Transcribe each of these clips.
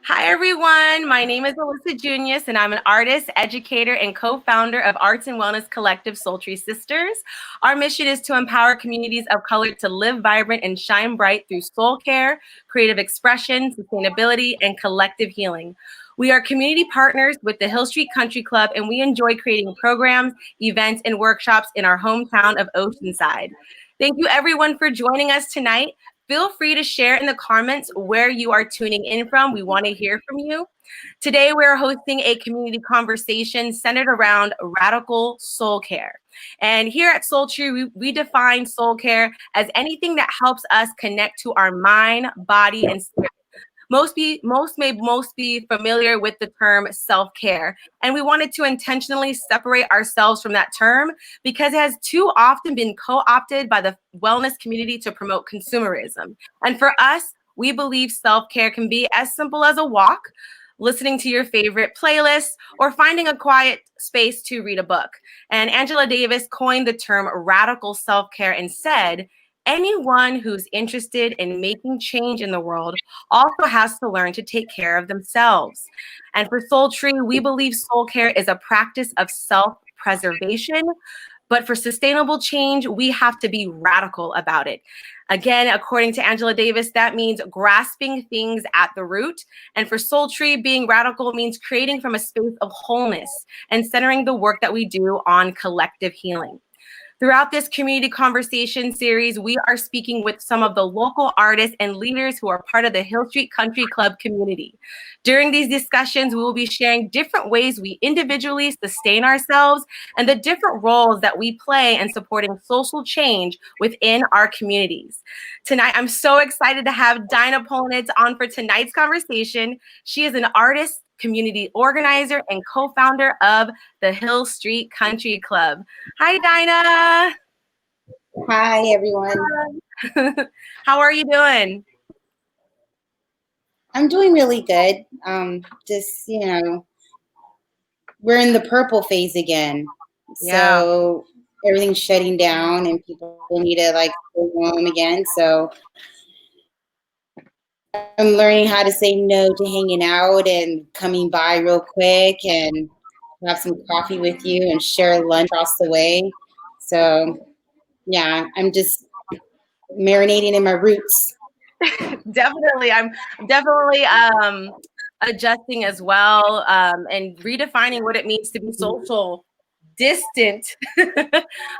Hi, everyone. My name is Alyssa Junius, and I'm an artist, educator, and co-founder of Arts and Wellness Collective Sultry Sisters. Our mission is to empower communities of color to live vibrant and shine bright through soul care, creative expression, sustainability, and collective healing. We are community partners with the Hill Street Country Club, and we enjoy creating programs, events, and workshops in our hometown of Oceanside. Thank you, everyone, for joining us tonight. Feel free to share in the comments where you are tuning in from. We want to hear from you. Today, we're hosting a community conversation centered around radical soul care. And here at Soul Tree, we define soul care as anything that helps us connect to our mind, body, and spirit. Most be familiar with the term self-care, and we wanted to intentionally separate ourselves from that term because it has too often been co-opted by the wellness community to promote consumerism. And for us, we believe self-care can be as simple as a walk, listening to your favorite playlist, or finding a quiet space to read a book. And Angela Davis coined the term radical self-care and said, anyone who's interested in making change in the world also has to learn to take care of themselves. And for Soul Tree, we believe soul care is a practice of self-preservation, but for sustainable change, we have to be radical about it. Again, according to Angela Davis, that means grasping things at the root. And for Soul Tree, being radical means creating from a space of wholeness and centering the work that we do on collective healing. Throughout this community conversation series, we are speaking with some of the local artists and leaders who are part of the Hill Street Country Club community. During these discussions, we will be sharing different ways we individually sustain ourselves and the different roles that we play in supporting social change within our communities. Tonight, I'm so excited to have Dinah Poellnitz on for tonight's conversation. She is an artist, community organizer, and co-founder of the Hill Street Country Club. Hi, Dinah. Hi, everyone. How are you doing? I'm doing really good. Just, we're in the purple phase again. So everything's shutting down and people need to go home again. So I'm learning how to say no to hanging out and coming by real quick and have some coffee with you and share lunch across the way. So yeah, I'm just marinating in my roots. Definitely. I'm definitely adjusting as well, and redefining what it means to be social distant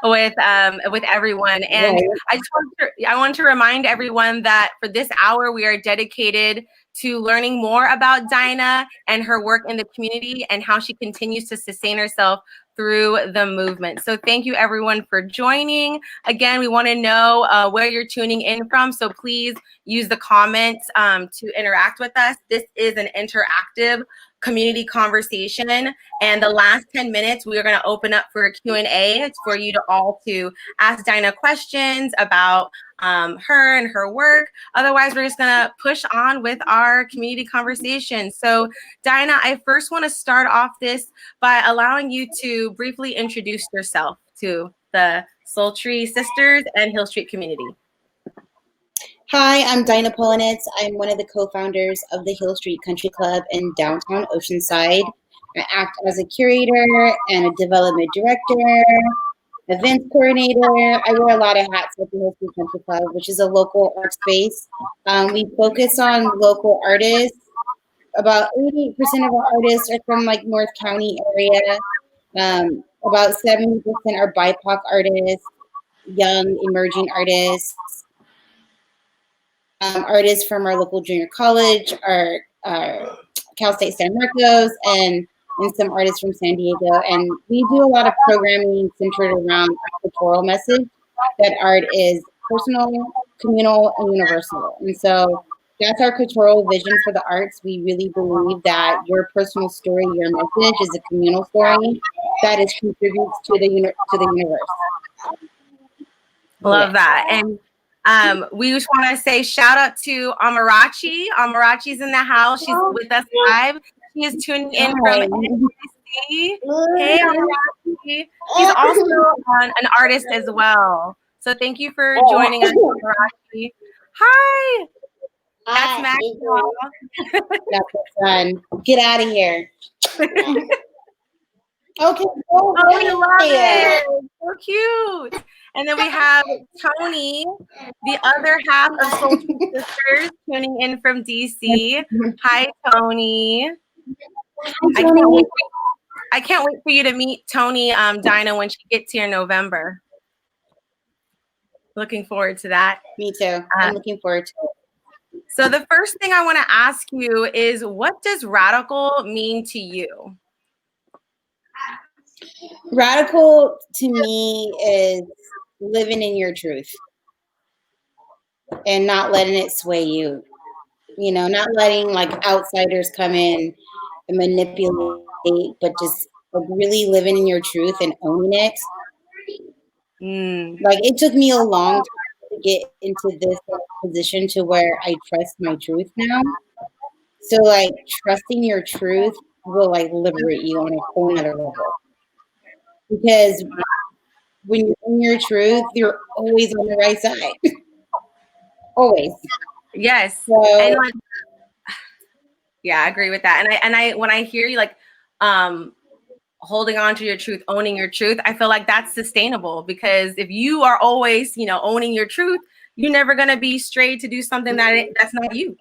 with everyone. And Right. I want to remind everyone that for this hour we are dedicated to learning more about Dinah and her work in the community and how she continues to sustain herself through the movement. So thank you everyone for joining. Again, we want to know where you're tuning in from. So please use the comments to interact with us. This is an interactive community conversation. And the last 10 minutes, we are going to open up for a Q&A. It's for you to all to ask Dinah questions about her and her work. Otherwise, we're just going to push on with our community conversation. So Dinah, I first want to start off this by allowing you to briefly introduce yourself to the Sultry Sisters and Hill Street community. Hi, I'm Dinah Poellnitz. I'm one of the co-founders of the Hill Street Country Club in downtown Oceanside. I act as a curator and a development director, events coordinator. I wear a lot of hats at the Hill Street Country Club, which is a local art space. We focus on local artists. About 88% of our artists are from North County area. About 70% are BIPOC artists, young emerging artists. Artists from our local junior college, our Cal State San Marcos, and some artists from San Diego. And we do a lot of programming centered around a cultural message that art is personal, communal, and universal. And so that's our cultural vision for the arts. We really believe that your personal story, your message is a communal story that contributes to the universe. Love that. And we just want to say shout out to Amarachi. Amarachi's in the house. She's with us live. She is tuning in from NBC. Hey, Amarachi. She's also an artist as well. So thank you for joining us, Amarachi. Hi. That's Maxwell. That's the son. Get out of here. Okay. Oh, I love it. So cute. And then we have Tony, the other half of Soulcare Sisters, tuning in from DC. Hi, Tony. I can't wait for you to meet Tony, Dinah, when she gets here in November. Looking forward to that. Me too. I'm looking forward to it. So the first thing I want to ask you is, what does radical mean to you? Radical to me is living in your truth and not letting it sway you. You know, not letting like outsiders come in and manipulate, but just like really living in your truth and owning it. Like it took me a long time to get into this position to where I trust my truth now. So like trusting your truth will like liberate you on a whole nother level. Because when you're in your truth, you're always on the right side. Always. Yes. So, and like, yeah, I agree with that. And I when I hear you like holding on to your truth, owning your truth, I feel like that's sustainable, because if you are always, you know, owning your truth, you're never gonna be strayed to do something that's not you.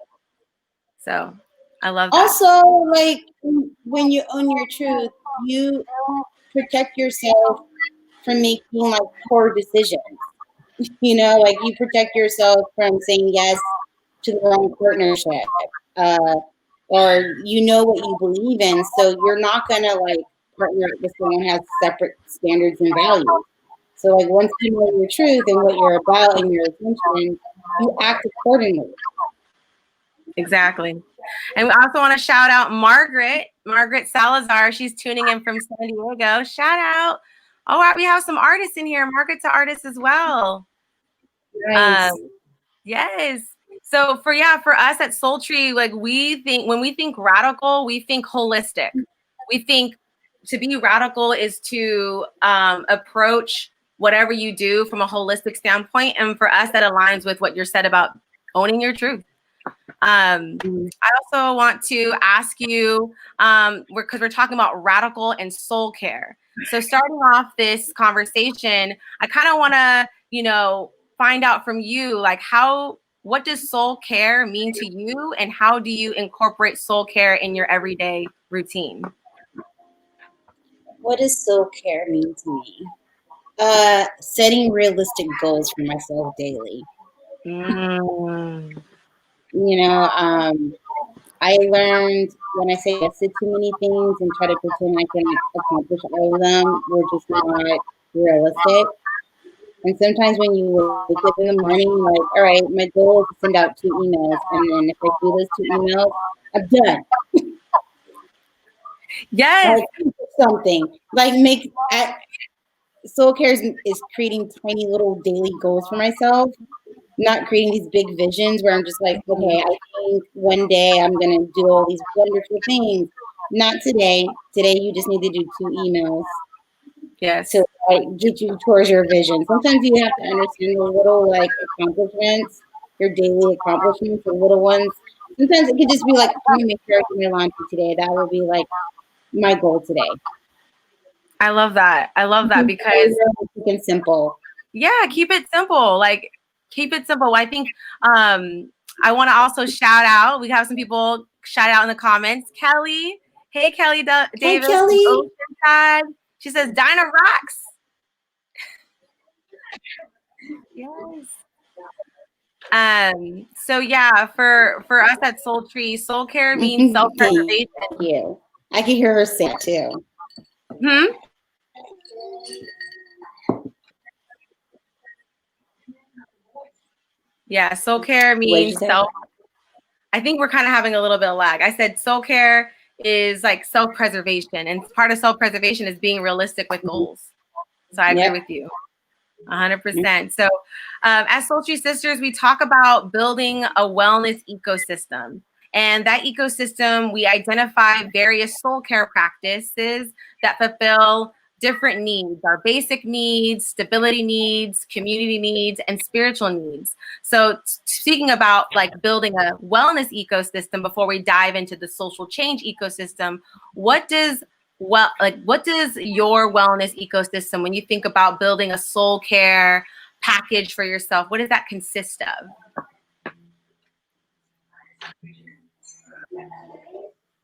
So I love that. Also, like when you own your truth, you protect yourself from making like poor decisions. You know, like you protect yourself from saying yes to the wrong partnership, or you know what you believe in, so you're not gonna like partner up with someone who has separate standards and values. So like once you know your truth and what you're about and your intention, you act accordingly. Exactly. And we also want to shout out Margaret Salazar. She's tuning in from San Diego. Shout out. All right, we have some artists in here. Margaret's an artist as well. Nice. Yes. So for us at Soul Tree, like when we think radical, we think holistic. We think to be radical is to approach whatever you do from a holistic standpoint. And for us, that aligns with what you're said about owning your truth. I also want to ask you, because we're talking about radical and soul care. So starting off this conversation, I kind of want to, you know, find out from you, like what does soul care mean to you, and how do you incorporate soul care in your everyday routine? What does soul care mean to me? Setting realistic goals for myself daily. You know, I learned when I say yes to too many things and try to pretend I can accomplish all of them, we're just not realistic. And sometimes when you wake up in the morning, like, all right, my goal is to send out 2 emails, and then if I do those 2 emails, I'm done. Yes. Like, something like Soul Care is creating tiny little daily goals for myself, not creating these big visions where I'm just like, okay, I think one day I'm going to do all these wonderful things. Not today. Today, you just need to do 2 emails. Yes. To like get you towards your vision. Sometimes you have to understand the little like accomplishments, your daily accomplishments, the little ones. Sometimes it could just be like, I'm gonna make sure I do my laundry today. That will be like my goal today. I love that. I love that because it's simple. Yeah, keep it simple. Like keep it simple. I think I want to also shout out. We have some people shout out in the comments. Kelly. Hey Kelly Davis. Hey Kelly. Oceanside. She says Dinah rocks. Yes. So yeah, for us at Soul Tree, soul care means self-preservation. Thank you. I can hear her say it too. Yeah, soul care means self. I think we're kind of having a little bit of lag. I said soul care is like self-preservation, and part of self-preservation is being realistic with goals. So I agree with you 100%. So as Soul Tree Sisters, we talk about building a wellness ecosystem. And that ecosystem, we identify various soul care practices that fulfill different needs, our basic needs, stability needs, community needs, and spiritual needs. So speaking about like building a wellness ecosystem before we dive into the social change ecosystem, what does your wellness ecosystem, when you think about building a soul care package for yourself, what does that consist of?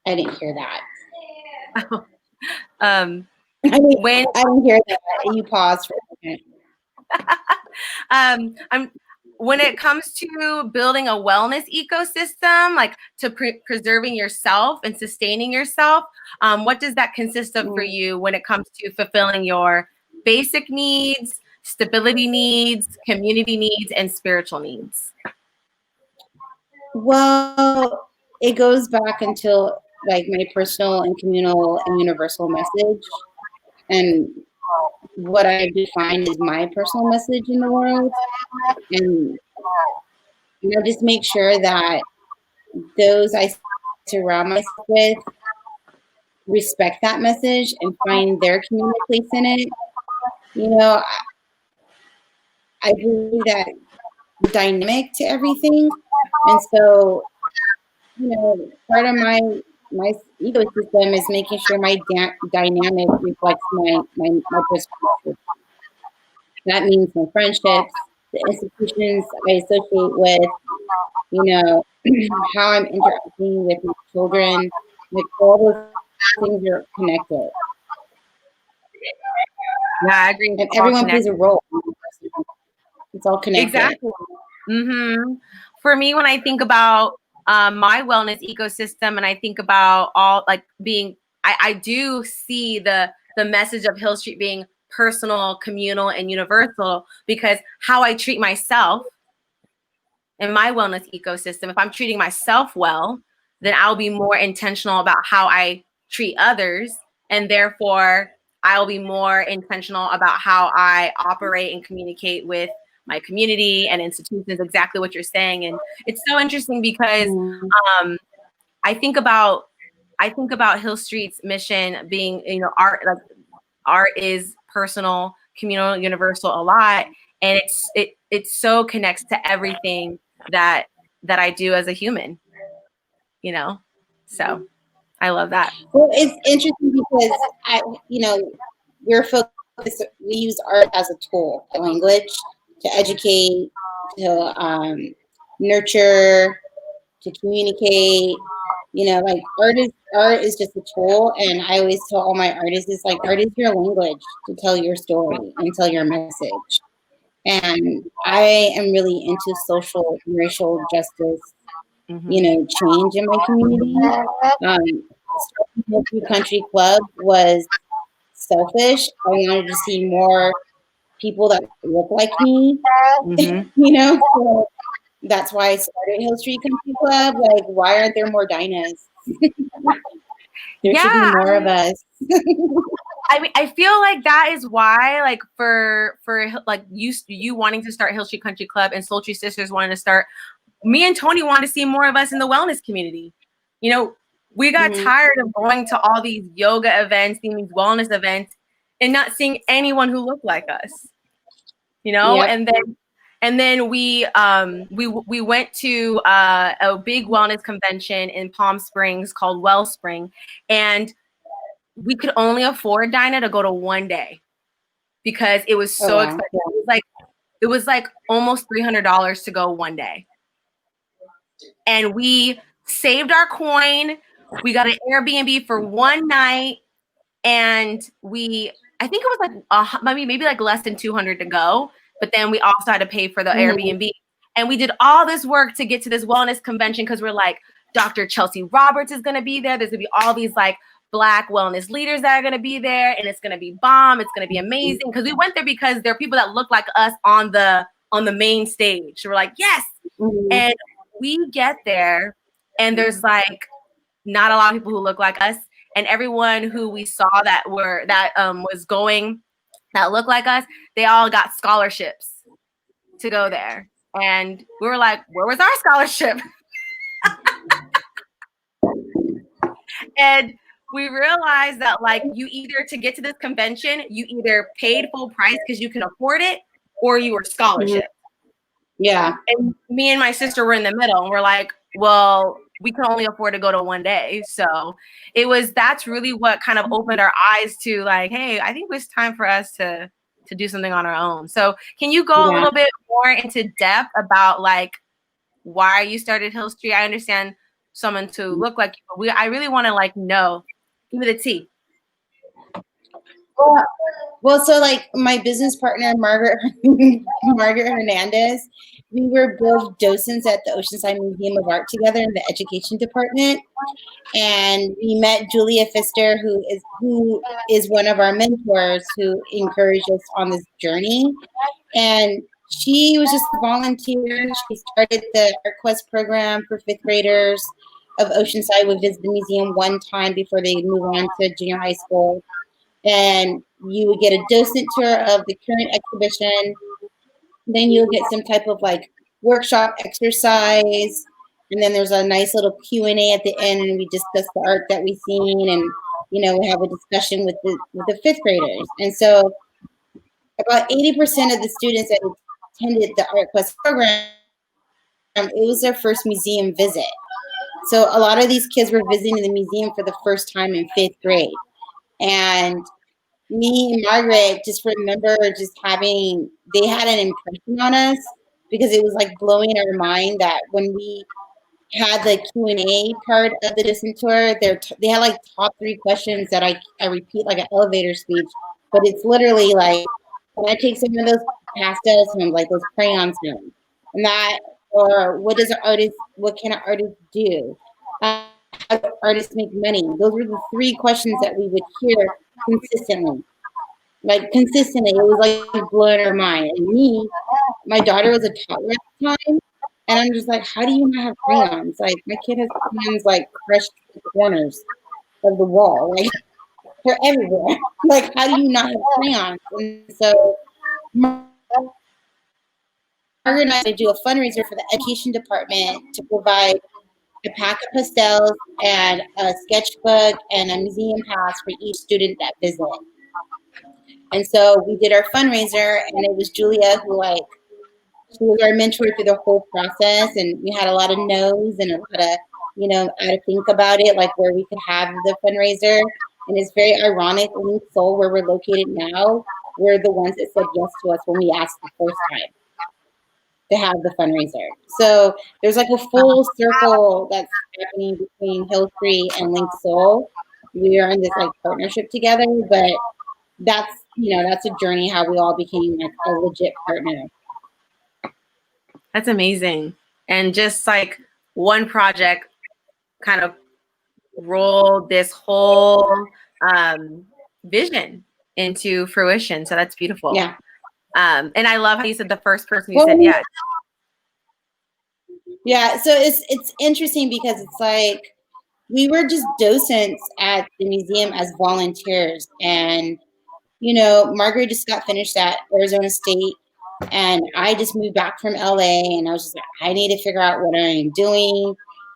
I didn't hear that. um, I didn't hear that. You paused for a second. When it comes to building a wellness ecosystem, like to preserving yourself and sustaining yourself, what does that consist of for you when it comes to fulfilling your basic needs, stability needs, community needs, and spiritual needs? Well, it goes back until like my personal and communal and universal message, and what I define as my personal message in the world. And I just make sure that those I surround myself with respect that message and find their community place in it. You know, I believe that dynamic to everything. And so, you know, part of my ecosystem is making sure my dynamic reflects my perspective. That means my friendships, the institutions I associate with, you know, how I'm interacting with my children, like all those things are connected. Yeah, I agree. And everyone plays a role. It's all connected. Exactly. Mm-hmm. For me, when I think about my wellness ecosystem, and I think about all like being, I do see the message of Hill Street being personal, communal, and universal, because how I treat myself in my wellness ecosystem, if I'm treating myself well, then I'll be more intentional about how I treat others, and therefore I'll be more intentional about how I operate and communicate with my community and institutions. Exactly what you're saying. And it's so interesting because I think about Hill Street's mission being, you know, art is personal, communal, universal a lot, and it so connects to everything that I do as a human, you know. So I love that. Well, it's interesting because you know, we're focused. We use art as a tool, a language, to educate, to nurture, to communicate. You know, like art is just a tool, and I always tell all my artists, it's like art is your language to tell your story and tell your message. And I am really into social and racial justice, you know, change in my community. Starting Hill Country Club was selfish. I wanted to see more people that look like me, you know. So that's why I started Hill Street Country Club. Like, why aren't there more Dinahs? There should be more of us. I mean, I feel like that is why, like, for like you wanting to start Hill Street Country Club and Sultry Sisters wanting to start, me and Tony wanted to see more of us in the wellness community. You know, we got tired of going to all these yoga events, these wellness events, and not seeing anyone who looked like us. You know, and then we went to a big wellness convention in Palm Springs called Wellspring, and we could only afford, Dinah, to go to one day because it was so expensive. It was like almost $300 to go one day. And we saved our coin. We got an Airbnb for one night, and I think it was like maybe like less than $200 to go. But then we also had to pay for the Airbnb. And we did all this work to get to this wellness convention because we're like, Dr. Chelsea Roberts is going to be there. There's going to be all these like Black wellness leaders that are going to be there, and it's going to be bomb. It's going to be amazing because we went there because there are people that look like us on the main stage. So we're like, yes. And we get there, and there's like not a lot of people who look like us, and everyone who we saw that was going that looked like us, they all got scholarships to go there, and we were like, where was our scholarship? And we realized that like you either to get to this convention, you either paid full price because you can afford it, or you were scholarship. Yeah. And me and my sister were in the middle, and we're like, well, we can only afford to go to one day. So that's really what kind of opened our eyes to like, hey, I think it's time for us to do something on our own. So can you go a little bit more into depth about like why you started Hill Street? I understand someone to look like you, but I really want to like know. Give me the tea. Well, so like my business partner, Margaret Hernandez, we were both docents at the Oceanside Museum of Art together in the education department. And we met Julia Pfister, who is one of our mentors who encouraged us on this journey. And she was just a volunteer. She started the Art Quest program for fifth graders of Oceanside. Would visit the museum one time before they move on to junior high school. And you would get a docent tour of the current exhibition. Then you'll get some type of like workshop exercise. And then there's a nice little Q&A at the end, and we discuss the art that we've seen, and we have a discussion with the fifth graders. And so about 80% of the students that attended the Art Quest program, it was their first museum visit. So a lot of these kids were visiting the museum for the first time in fifth grade. And me and Margaret just remember they had an impression on us, because it was like blowing our mind that when we had the Q&A part of the distant tour, they had like top 3 questions that I repeat like an elevator speech, but it's literally like, can I take some of those pastels and like those crayons home? And that, or what can an artist do? How do artists make money? Those were the 3 questions that we would hear consistently. Like consistently, it was like blowing our mind. And my daughter was a toddler at the time, and I'm just like, how do you not have crayons? Like my kid has crayons like crushed to the corners of the wall, like they're everywhere. Like, how do you not have crayons? And so Margaret and I do a fundraiser for the education department to provide a pack of pastels and a sketchbook and a museum pass for each student that visit. And so we did our fundraiser, and it was Julia who she was our mentor through the whole process, and we had a lot of no's and a lot of, how to think about it, like where we could have the fundraiser. And it's very ironic, in Seoul, where we're located now, we're the ones that said yes to us when we asked the first time to have the fundraiser. So there's like a full circle that's happening between Hill Street and Link Seoul. We are in this like partnership together, but that's a journey how we all became like a legit partner. That's amazing. And just like one project kind of rolled this whole vision into fruition. So that's beautiful. Yeah. And I love how you said the first person you said yes. Yeah. So it's interesting because it's like we were just docents at the museum as volunteers. And, Margaret just got finished at Arizona State. And I just moved back from LA, and I was just like, I need to figure out what I am doing.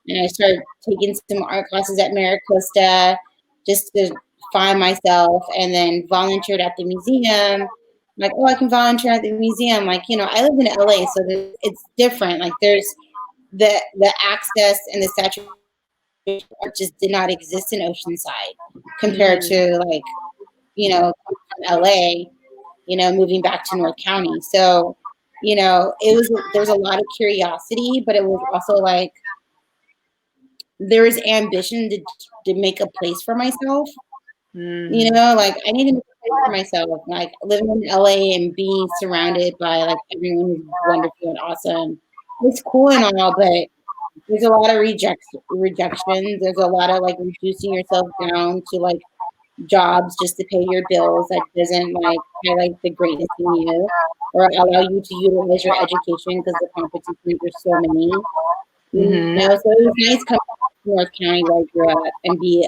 And I started taking some art classes at Maricosta just to find myself, and then volunteered at the museum. I'm like, oh, I can volunteer at the museum. Like, I live in LA, so it's different. Like there's the access and the saturation just did not exist in Oceanside compared to like, from LA, moving back to North County. So, there's a lot of curiosity, but it was also like, there was ambition to make a place for myself. Like I need to make a place for myself. Like living in LA and being surrounded by like everyone who's wonderful and awesome. It's cool and all, but there's a lot of rejections. There's a lot of like reducing yourself down to like jobs just to pay your bills that doesn't like highlight the greatness in you or allow you to utilize your education because the competitions are so many. So it was nice coming to North County where I grew up and be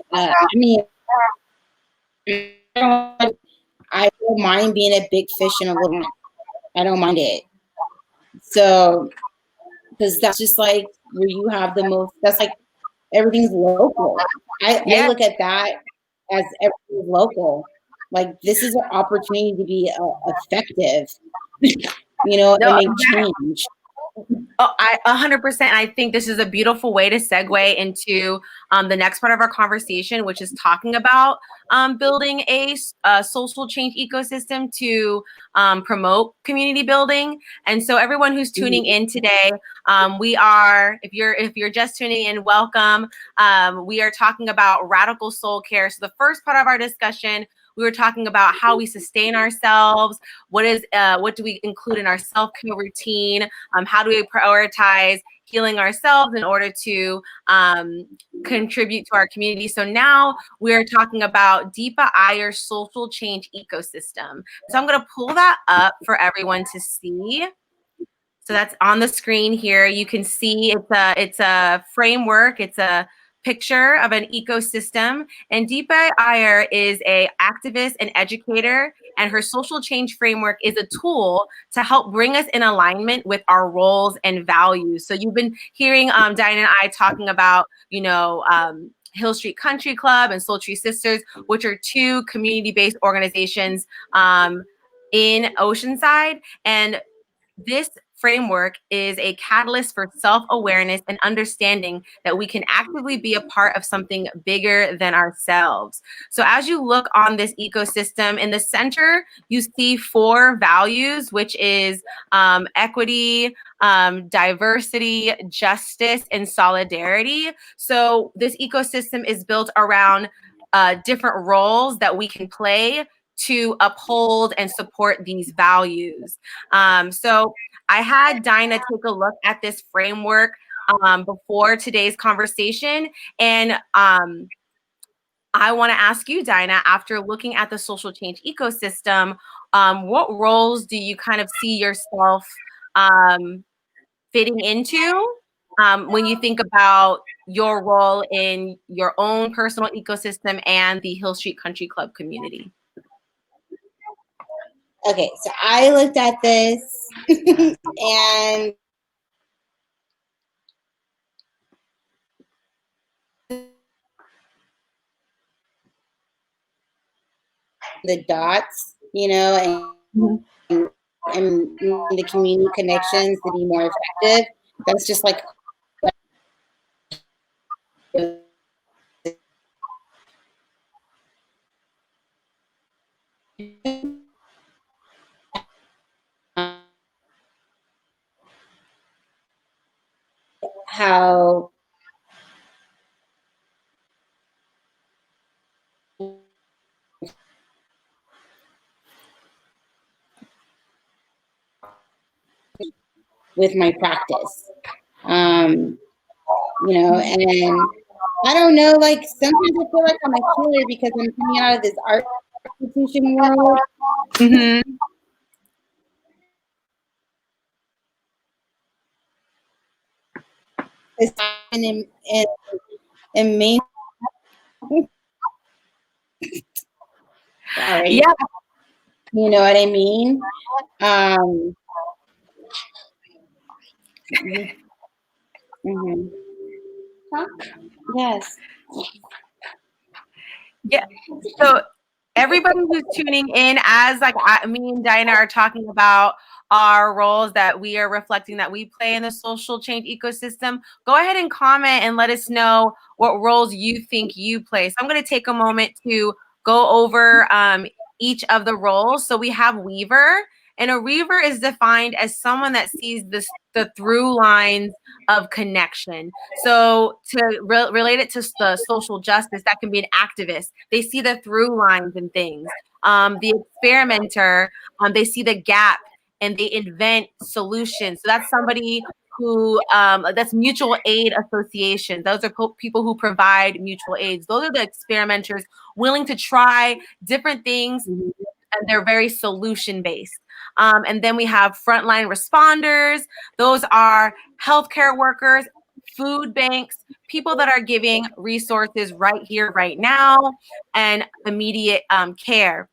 I don't mind being a big fish in a little pond. I don't mind it. So because that's just like where you have the most, that's like everything's local. I look at that as everything local. Like, this is an opportunity to be effective, and No, make change. Oh, 100%. I think this is a beautiful way to segue into the next part of our conversation, which is talking about building a social change ecosystem to promote community building. And so, everyone who's tuning in today, if you're just tuning in, welcome. We are talking about radical soul care. So, the first part of our discussion, we were talking about how we sustain ourselves. What do we include in our self-care routine? How do we prioritize healing ourselves in order to contribute to our community? So now we're talking about Deepa Iyer's social change ecosystem. So I'm going to pull that up for everyone to see. So that's on the screen here. You can see it's a framework. It's a picture of an ecosystem. And Deepa Iyer is an activist and educator, and her social change framework is a tool to help bring us in alignment with our roles and values. So you've been hearing Dinah and I talking about, Hill Street Country Club and Soulcare Sisters, which are two community-based organizations in Oceanside. And this framework is a catalyst for self-awareness and understanding that we can actively be a part of something bigger than ourselves. So as you look on this ecosystem, in the center, you see 4 values, which is equity, diversity, justice, and solidarity. So this ecosystem is built around different roles that we can play to uphold and support these values. So I had Dinah take a look at this framework before today's conversation. And I want to ask you, Dinah, after looking at the social change ecosystem, what roles do you kind of see yourself fitting into when you think about your role in your own personal ecosystem and the Hill Street Country Club community? Okay, so I looked at this and the dots, and the community connections to be more effective. That's just like how with my practice. And I don't know, like sometimes I feel like I'm a healer because I'm coming out of this art institution world. Mm-hmm. It's in main. Sorry. Yeah. You know what I mean? Mm-hmm. Yes. Yeah. So everybody who's tuning in, as me and Dinah are talking about our roles that we are reflecting that we play in the social change ecosystem, go ahead and comment and let us know what roles you think you play. So I'm going to take a moment to go over each of the roles. So we have Weaver, and a Weaver is defined as someone that sees the through lines of connection. So to relate it to the social justice, that can be an activist. They see the through lines and things. The experimenter, they see the gap and they invent solutions. So that's somebody who that's mutual aid associations. Those are people who provide mutual aids. Those are the experimenters willing to try different things, and they're very solution based. And then we have frontline responders. Those are healthcare workers, food banks, people that are giving resources right here, right now, and immediate care.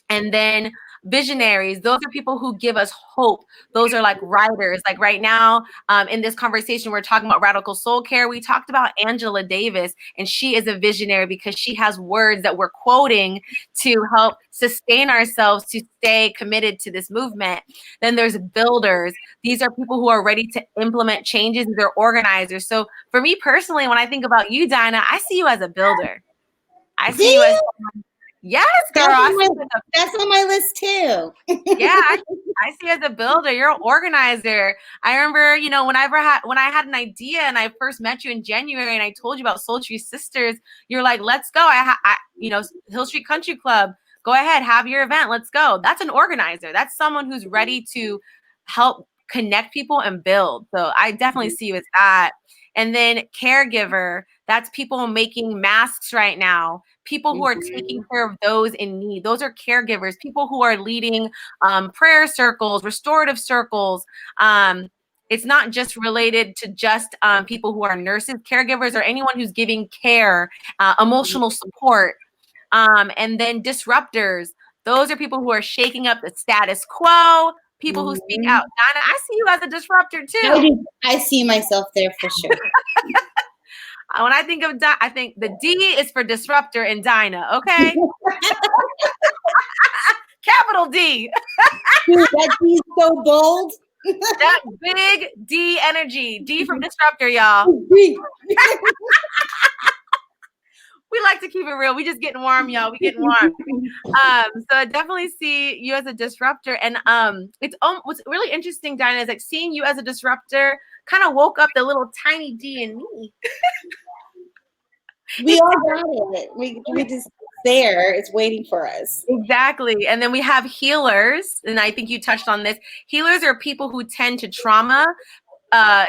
And then visionaries. Those are people who give us hope. Those are like writers. Like right now, in this conversation, we're talking about radical soul care. We talked about Angela Davis, and she is a visionary because she has words that we're quoting to help sustain ourselves to stay committed to this movement. Then there's builders. These are people who are ready to implement changes. They're organizers. So for me personally, when I think about you, Dinah, I see you as a builder. I see you as yes, girl. That's on my list too. Yeah, I see you as a builder. You're an organizer. I remember, you know, when I had an idea and I first met you in January and I told you about Soul Tree Sisters, you're like, let's go. You know, Hill Street Country Club. Go ahead, have your event. Let's go. That's an organizer. That's someone who's ready to help connect people and build. So I definitely see you as that. And then caregiver, that's people making masks right now, people who are taking care of those in need. Those are caregivers, people who are leading prayer circles, restorative circles. It's not just related to just people who are nurses, caregivers, or anyone who's giving care, emotional support. And then disruptors, those are people who are shaking up the status quo, people who speak out. Dinah, I see you as a disruptor too. I see myself there for sure. When I think of I think the D is for disruptor in Dinah, okay? Capital D. Dude, that D is so bold. That big D energy. D from disruptor, y'all. We like to keep it real. We just getting warm, y'all. We getting warm. So I definitely see you as a disruptor. And it's what's really interesting, Dinah, is like seeing you as a disruptor kind of woke up the little tiny D in me. We all got it. We just there. It's waiting for us. Exactly. And then we have healers. And I think you touched on this. Healers are people who tend to trauma.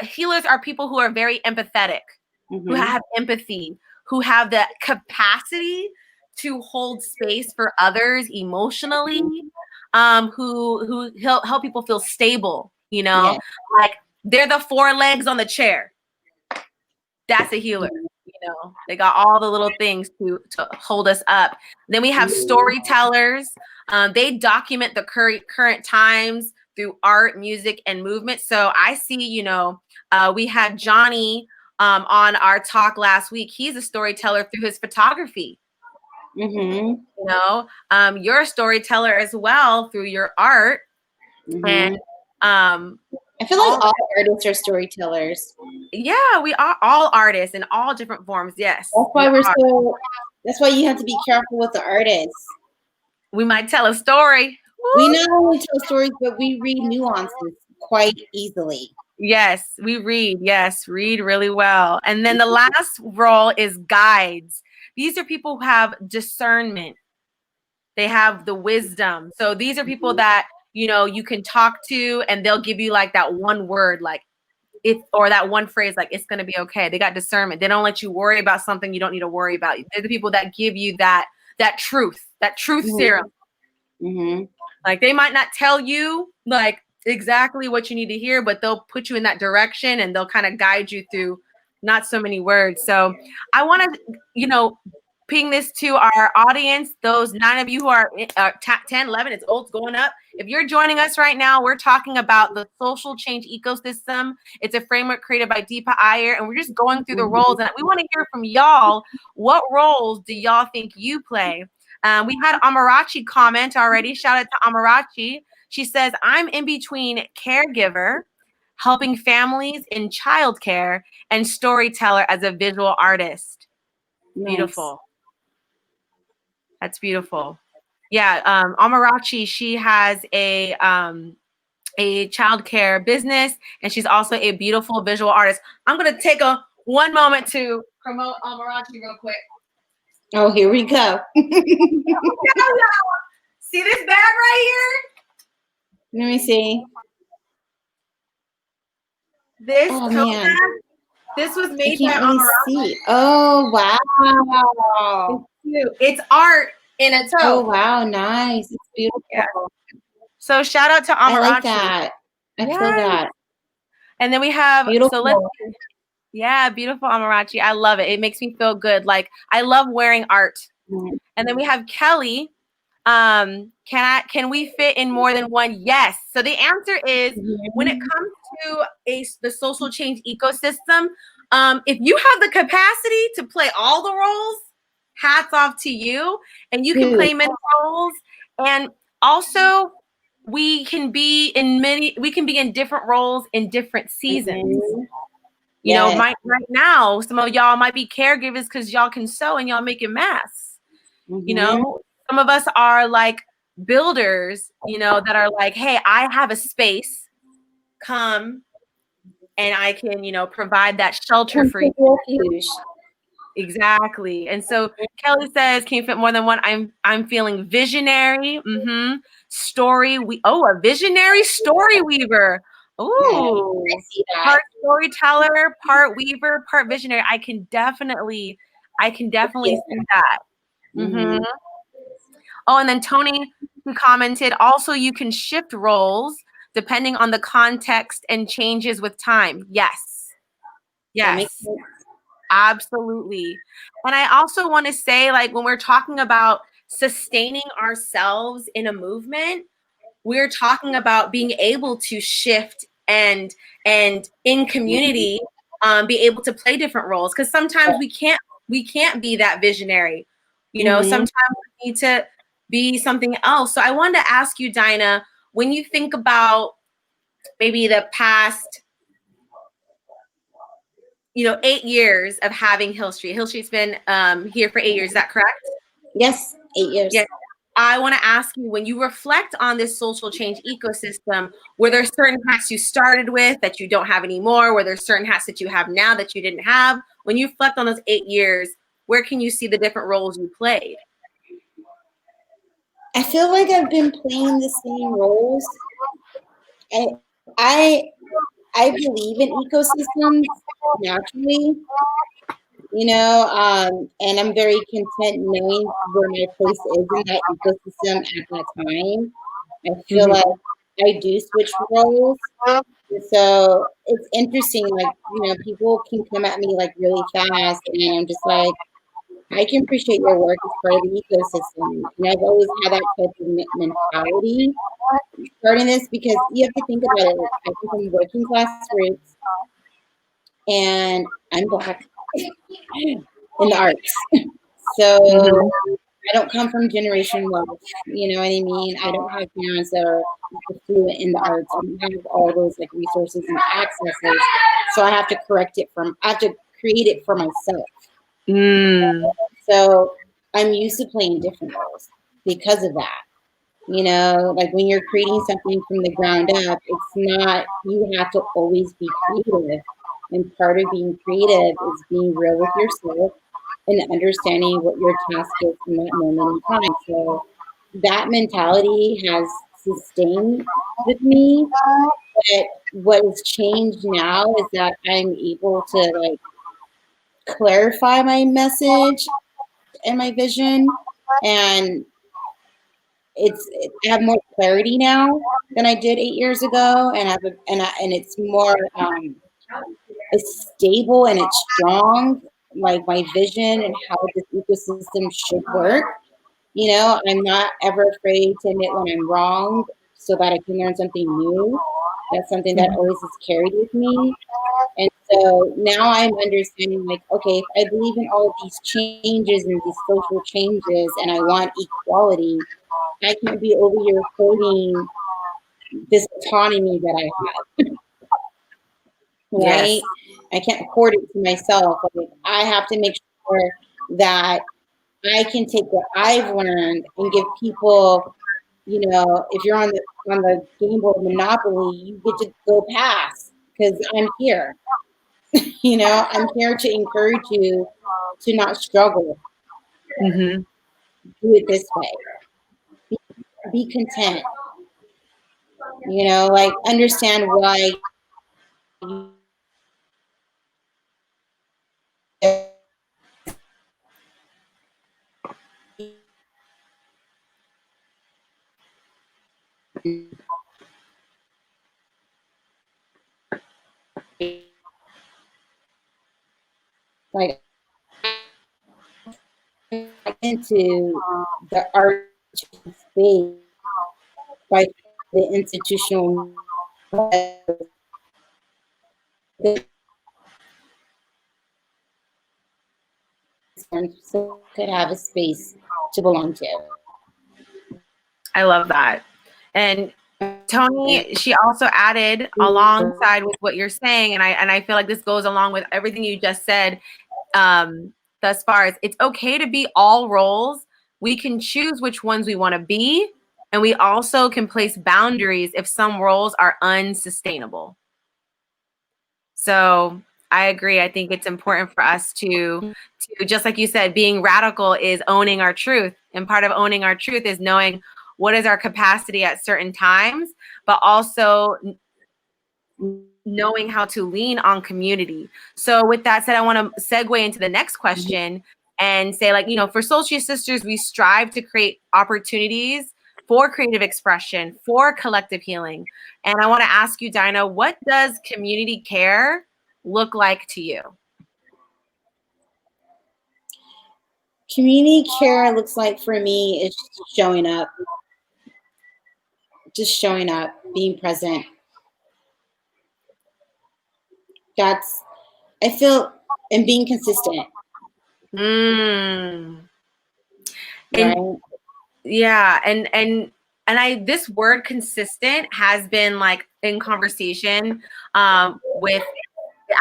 Healers are people who are very empathetic, who have empathy, who have the capacity to hold space for others emotionally, who help people feel stable, you know, like they're the four legs on the chair. That's a healer, you know, they got all the little things to hold us up. Then we have storytellers. They document the current times through art, music, and movement. So I see, you know, we had Johnny on our talk last week. He's a storyteller through his photography. You know, you're a storyteller as well through your art. And I feel like all artists are storytellers. Yeah, we are all artists in all different forms. Yes. That's why that's why you have to be careful with the artists. We might tell a story. We not only tell stories, but we read nuances quite easily. Yes, we read. Yes, read really well. And then the last role is guides. These are people who have discernment. They have the wisdom. So these are people that, you know, you can talk to and they'll give you like that one word, like or that one phrase, like it's going to be okay. They got discernment. They don't let you worry about something you don't need to worry about. They're the people that give you that truth serum. Like they might not tell you like exactly what you need to hear, but they'll put you in that direction and they'll kind of guide you through not so many words. So I want to, you know, ping this to our audience, those 9 of you who are 10, 11, it's old, going up. If you're joining us right now, we're talking about the social change ecosystem. It's a framework created by Deepa Iyer, and we're just going through the roles. And we want to hear from y'all. What roles do y'all think you play? We had Amarachi comment already. Shout out to Amarachi. She says, I'm in between caregiver, helping families in childcare, and storyteller as a visual artist. Nice. Beautiful. That's beautiful. Yeah, Amarachi, she has a childcare business, and she's also a beautiful visual artist. I'm gonna take one moment to promote Amarachi real quick. Oh, here we go. See this bag right here? Let me see. This bag, this was made by Amarachi. Oh, wow. It's art in a tote. Oh, wow. Nice. It's beautiful. Yeah. So shout out to Amarachi. I like that. I feel that. And then we have, beautiful. Yeah, beautiful Amarachi. I love it. It makes me feel good. Like I love wearing art. And then we have Kelly. Can we fit in more than one? Yes. So the answer is, when it comes to the social change ecosystem, if you have the capacity to play all the roles, hats off to you, and you can play many roles. And also, we can be in different roles in different seasons. You know, right now, some of y'all might be caregivers because y'all can sew and y'all making masks. You know, some of us are like builders, you know, that are like, hey, I have a space, come and I can, you know, provide that shelter for you. Exactly. And so Kelly says, can you fit more than one? I'm feeling visionary. A visionary story weaver. Ooh, part storyteller, part weaver, part visionary. I can definitely see that. Oh, and then Tony, who commented, also you can shift roles depending on the context and changes with time. Yes. Absolutely. And I also want to say, like, when we're talking about sustaining ourselves in a movement, we're talking about being able to shift and in community be able to play different roles, because sometimes we can't be that visionary, you know. Sometimes we need to be something else. So I wanted to ask you, Dinah, when you think about maybe the past 8 years of having Hill Street. Hill Street's been here for 8 years. Is that correct? Yes, 8 years. Yes. I want to ask you, when you reflect on this social change ecosystem, were there certain hats you started with that you don't have anymore? Were there certain hats that you have now that you didn't have? When you reflect on those 8 years, where can you see the different roles you played? I feel like I've been playing the same roles. I believe in ecosystems naturally, and I'm very content knowing where my place is in that ecosystem at that time. I feel like I do switch roles. So it's interesting, like, people can come at me like really fast, and I'm just like, I can appreciate your work as part of the ecosystem. And I've always had that type of mentality starting this, because you have to think about it. Like, I come from working class roots, and I'm Black in the arts. So I don't come from generation wealth. You know what I mean? I don't have parents that are fluent in the arts. I don't have all those like resources and accesses. So I have to I have to create it for myself. So I'm used to playing different roles because of that. Like when you're creating something from the ground up, it's not, you have to always be creative. And part of being creative is being real with yourself and understanding what your task is in that moment in time. So that mentality has sustained with me. But what has changed now is that I'm able to like clarify my message and my vision, and I have more clarity now than I did 8 years ago, and it's more it's stable and it's strong, like my vision and how this ecosystem should work. I'm not ever afraid to admit when I'm wrong so that I can learn something new. That's something that always has carried with me. And so now I'm understanding, like, okay, if I believe in all of these changes and these social changes and I want equality, I can't be over here holding this autonomy that I have. Right? Yes. I can't hoard it to myself. Like, I have to make sure that I can take what I've learned and give people, if you're on the game board Monopoly, you get to go past because I'm here. I'm here to encourage you to not struggle. Do it this way. Be content. Like understand why you like into the art space by the institutional so could have a space to belong to. I love that. And Tony, she also added alongside with what you're saying, and I feel like this goes along with everything you just said thus far. It's okay to be all roles. We can choose which ones we want to be, and we also can place boundaries if some roles are unsustainable. So I agree. I think it's important for us to just like you said, being radical is owning our truth. And part of owning our truth is knowing what is our capacity at certain times, but also knowing how to lean on community. So with that said, I want to segue into the next question and say, like, for Soulcare Sisters, we strive to create opportunities for creative expression, for collective healing. And I want to ask you, Dinah, what does community care look like to you? Community care looks like for me is showing up. Just showing up, being present. I feel, and being consistent. Right? And this word consistent has been like in conversation with,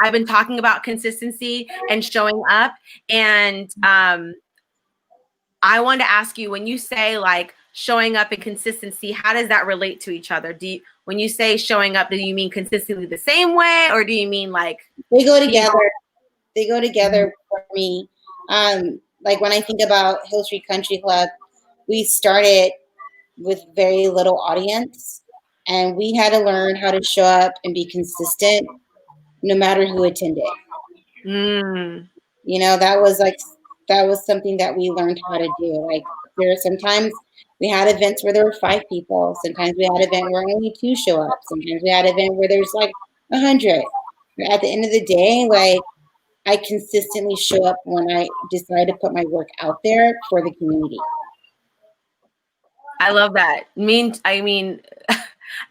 I've been talking about consistency and showing up. And I wanted to ask you, when you say like showing up and consistency, how does that relate to each other? When you say showing up, do you mean consistently the same way, or do you mean like they go together? They go together for me. Like when I think about Hill Street Country Club, we started with very little audience, and we had to learn how to show up and be consistent no matter who attended. That was something that we learned how to do. Like sometimes we had events where there were 5 people. Sometimes we had an event where only 2 show up. Sometimes we had an event where there's like 100. But at the end of the day, like, I consistently show up when I decide to put my work out there for the community. I love that. I mean,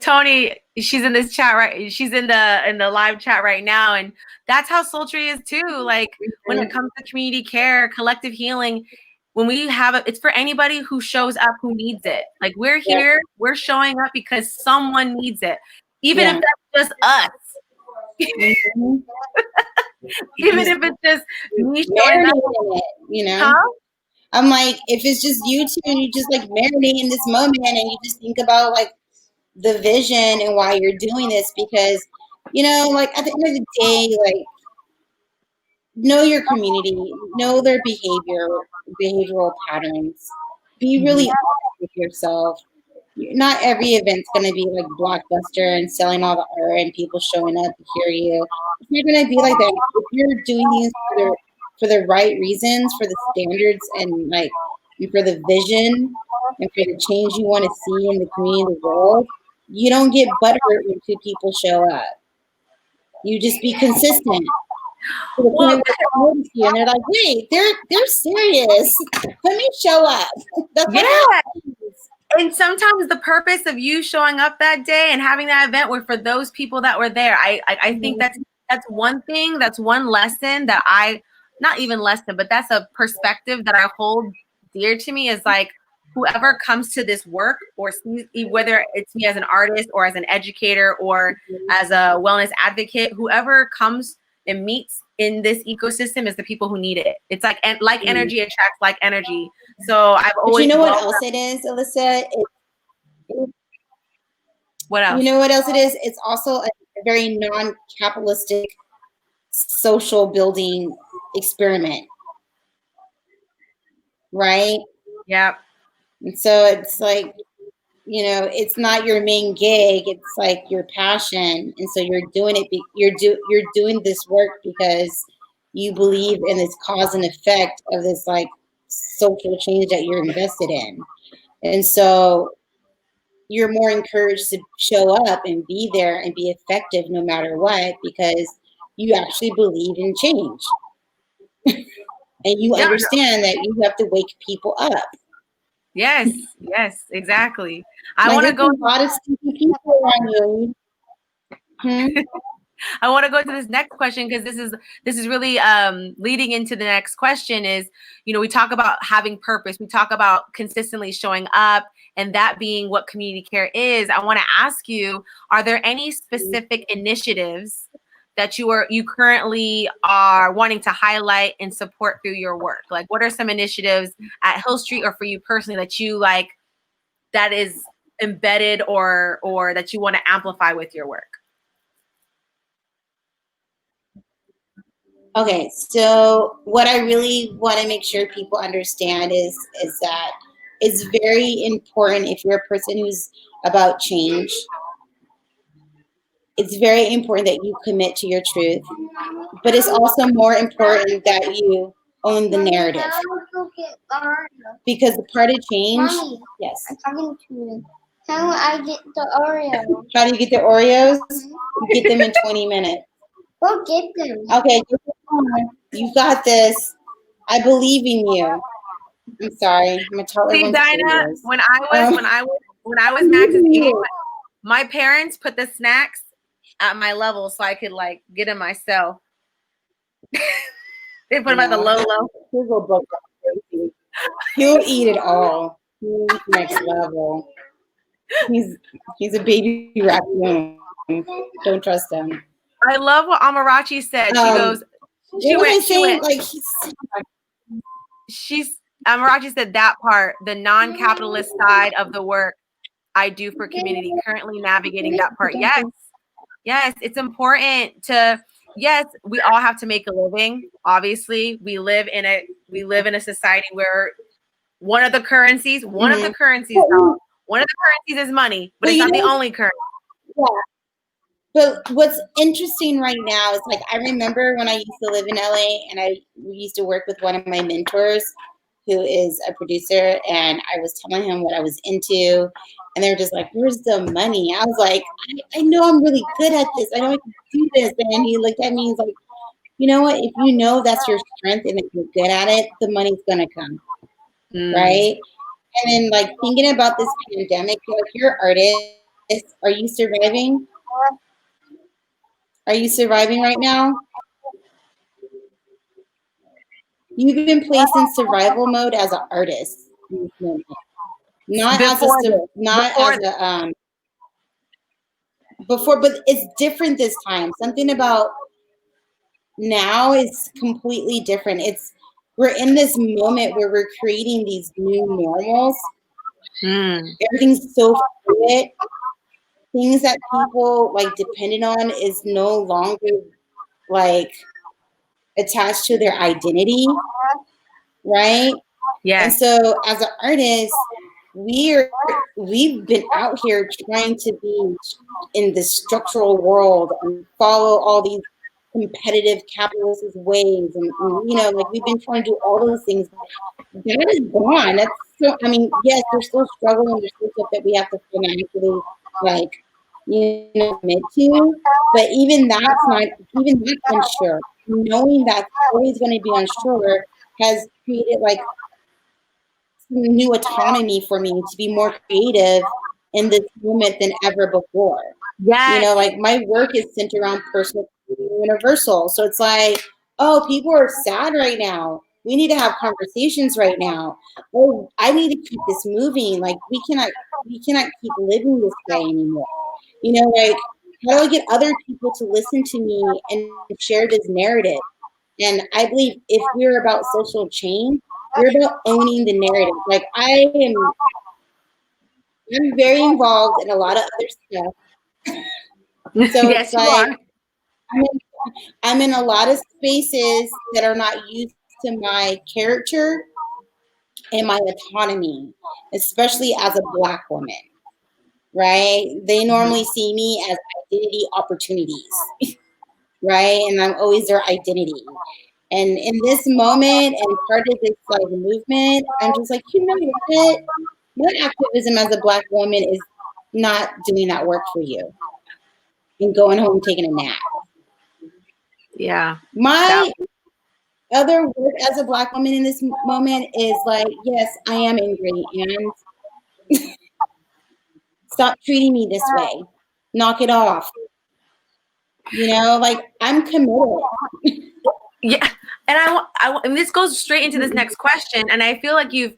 Tony, she's in this chat, right? She's in the live chat right now. And that's how Soulcare is too. Like when it comes to community care, collective healing, when we have it, it's for anybody who shows up, who needs it. Like we're here, we're showing up because someone needs it. Even if that's just us. Even if it's just me showing up. Huh? I'm like, if it's just you two and you just like marinate in this moment and you just think about like the vision and why you're doing this, because, like at the end of the day, like, know your community, know their behavioral patterns, be really honest with yourself. Not every event's going to be like blockbuster and selling all the art and people showing up to hear you. It's not going to be like that. If you're doing these for the right reasons, for the standards and like for the vision and for the change you want to see in the community, the world, you don't get butthurt when 2 people show up. You just be consistent. To the point where they notice you and they're like, wait, they're serious. Let me show up. That's what and sometimes the purpose of you showing up that day and having that event were for those people that were there. I think that's one thing, that's one lesson that not even lesson, but that's a perspective that I hold dear to me, is like, whoever comes to this work, or whether it's me as an artist or as an educator or as a wellness advocate, whoever comes and meets in this ecosystem is the people who need it. It's like, and like energy attracts like energy. So I've always. But you know what else it is, Alyssa? What else? You know what else it is? It's also a very non-capitalistic social building experiment, right? Yeah. And so it's like, it's not your main gig. It's like your passion, and so you're doing it. You're doing this work because you believe in this cause and effect of this like social change that you're invested in, and so you're more encouraged to show up and be there and be effective no matter what, because you actually believe in change, and you understand that you have to wake people up. Yes, yes, exactly. I Like, want to there's go. a lot of stupid people around you. I want to go to this next question because this is really leading into the next question is, we talk about having purpose. We talk about consistently showing up and that being what community care is. I want to ask you, are there any specific initiatives that you currently are wanting to highlight and support through your work? Like, what are some initiatives at Hill Street or for you personally that you like that is embedded or that you want to amplify with your work? Okay, so what I really want to make sure people understand is that it's very important if you're a person who's about change. It's very important that you commit to your truth, but it's also more important that you own the narrative. Because the part of change, Mommy, yes. I'm talking to you. How do I get the Oreo? How do you get the Oreos? You get them in 20 minutes. Go get them. Okay, you got this. I believe in you. I'm sorry. I'm a toddler. See, Dinah, when I was Max's age, my parents put the snacks at my level so I could like get them myself. They put them at the low. He'll eat it all. He's next level. He's a baby raccoon. Don't trust him. I love what Amarachi said. She goes, Amarachi said that part, the non-capitalist side of the work I do for community, currently navigating that part. Yes. Yes, it's important to, yes, we all have to make a living. Obviously, we live in a society where one of the currencies is money, but it's not the only currency. Yeah. But what's interesting right now is, like, I remember when I used to live in LA and we used to work with one of my mentors who is a producer, and I was telling him what I was into, and they were just like, where's the money? I was like, I know I'm really good at this. I know I can do this. And he looked at me and was like, you know what? If you know that's your strength and that you're good at it, the money's going to come. Right? And then, like, thinking about this pandemic, like, you're an artist. Are you surviving? Are you surviving right now? You've been placed in survival mode as an artist. Not before, but it's different this time. Something about now is completely different. We're in this moment where we're creating these new normals. Everything's so fluid. Things that people like depended on is no longer like attached to their identity, right? Yeah. And so as an artist, we've been out here trying to be in the structural world and follow all these competitive capitalist ways, and like we've been trying to do all those things. That is gone. That's so. I mean, yes, there's still struggle and there's still stuff that we have to financially commit to, but even that's unsure. Knowing that's always going to be unsure has created like some new autonomy for me to be more creative in this moment than ever before. Yes. Like my work is centered around personal universal. So it's like, oh, people are sad right now. We need to have conversations right now. Oh, I need to keep this moving. Like we cannot keep living this way anymore. Like how do I get other people to listen to me and share this narrative? And I believe if we're about social change, we're about owning the narrative. Like I'm very involved in a lot of other stuff. So yes, it's like I'm in a lot of spaces that are not used to my character and my autonomy, especially as a Black woman, right? They normally see me as identity opportunities, right? And I'm always their identity. And in this moment and part of this like movement, I'm just like, what? What activism as a Black woman is not doing that work for you and going home and taking a nap? Yeah. other work as a Black woman in this moment is like, yes, I am angry, and stop treating me this way. Knock it off. You know, like, I'm committed. Yeah, and and this goes straight into this next question, and I feel like you've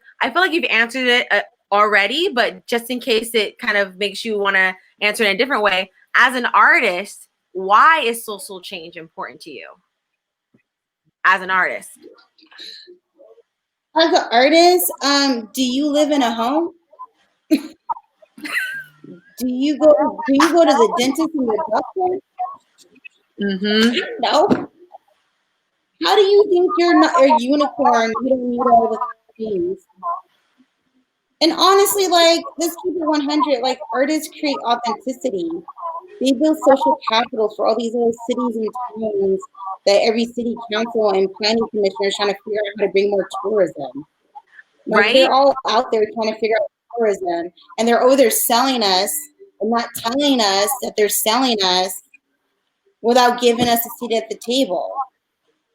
answered it already, but just in case it kind of makes you want to answer in a different way, as an artist, why is social change important to you? As an artist, As an artist, do you live in a home? Do you go to the dentist and the doctor? No. How do you think you're not a unicorn? You don't need all the things. And honestly, like, let's keep it 100. Like, artists create authenticity. They build social capital for all these little cities and towns that every city council and planning commissioner is trying to figure out how to bring more tourism. Like, right? they're all out there trying to figure out tourism, and they're over there selling us and not telling us that they're selling us without giving us a seat at the table.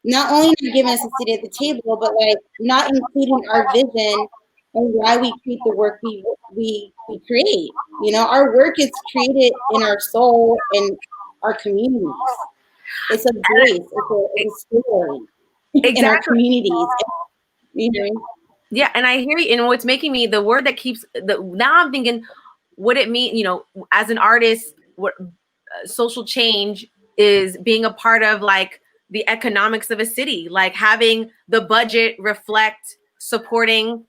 Not only not giving us a seat at the table, but like not including our vision and why we create the work we create. You know, our work is created in our soul and our communities. It's a voice. It's a story in our communities. You know. Yeah, and I hear you. And what's making me the word that keeps now I'm thinking, what it mean? You know, as an artist, what social change is being a part of, like, the economics of a city, like having the budget reflect supporting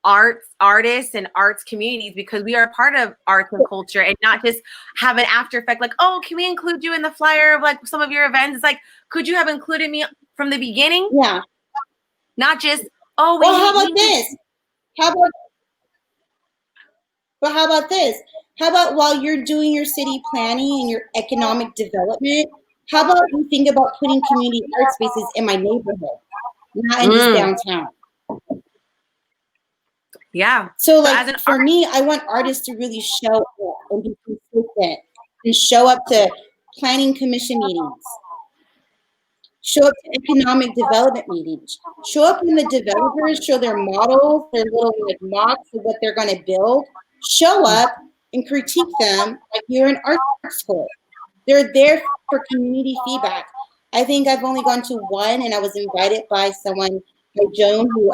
artists and arts communities, because we are part of arts and culture, and not just have an after effect like, oh, can we include you in the flyer of like some of your events? It's like, could you have included me from the beginning? Yeah. Not just, oh, how about this? How about this? How about while you're doing your city planning and your economic development, how about you think about putting community art spaces in my neighborhood, not in just downtown? Yeah. So like, for me, I want artists to really show up and be consistent and show up to planning commission meetings, show up to economic development meetings, show up when the developers show their models, their little like mocks of what they're going to build. Show up and critique them like you're an art school. They're there for community feedback. I think I've only gone to one, and I was invited by someone, like Joan, who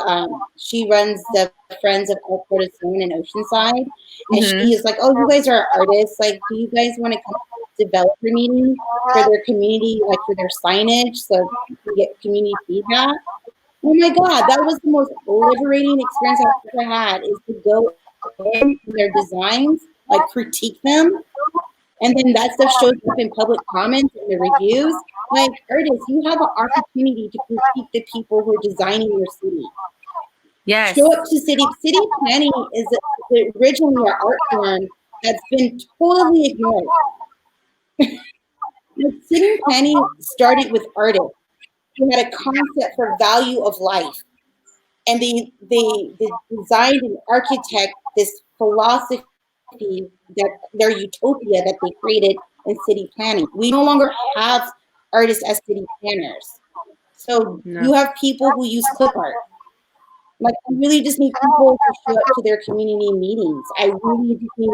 she runs the Friends of Art Cortisone in Oceanside, and she is like, "Oh, you guys are artists. Like, do you guys want to come to developer meeting for their community, like for their signage, so you can get community feedback?" Oh my God, that was the most liberating experience I've ever had. Is to go in their designs, like critique them. And then that stuff shows up in public comments and the reviews. Like, artists, you have an opportunity to critique the people who are designing your city. Yes. Show up to city planning is originally an art form that's been totally ignored. City planning started with artists who had a concept for value of life. And they designed and architect this philosophy, that their utopia that they created in city planning. We no longer have artists as city planners. So you have people who use clip art. Like, I really just need people to show up to their community meetings. I really just need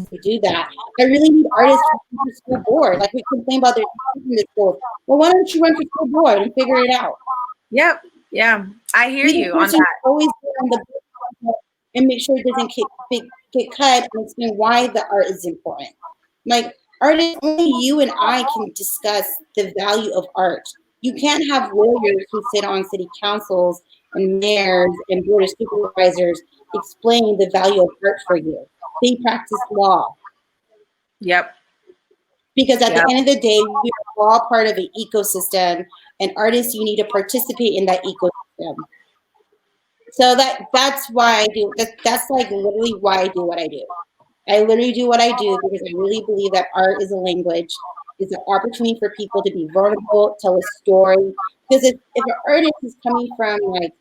to do that. I really need artists to run for school board. Like, we complain about their in the schools. Well, why don't you run for school board and figure it out? Yep. Yeah. I hear you on that. Always on the and make sure it doesn't get cut, and explain why the art is important. Like, artists, only you and I can discuss the value of art. You can't have lawyers who sit on city councils and mayors and board of supervisors explain the value of art for you. They practice law. Yep. Because at the end of the day, we are all part of an ecosystem, and artists, you need to participate in that ecosystem. So that's why I do. That's like literally why I do what I do. I literally do what I do because I really believe that art is a language. It's an opportunity for people to be vulnerable, tell a story. Because if an artist is coming from like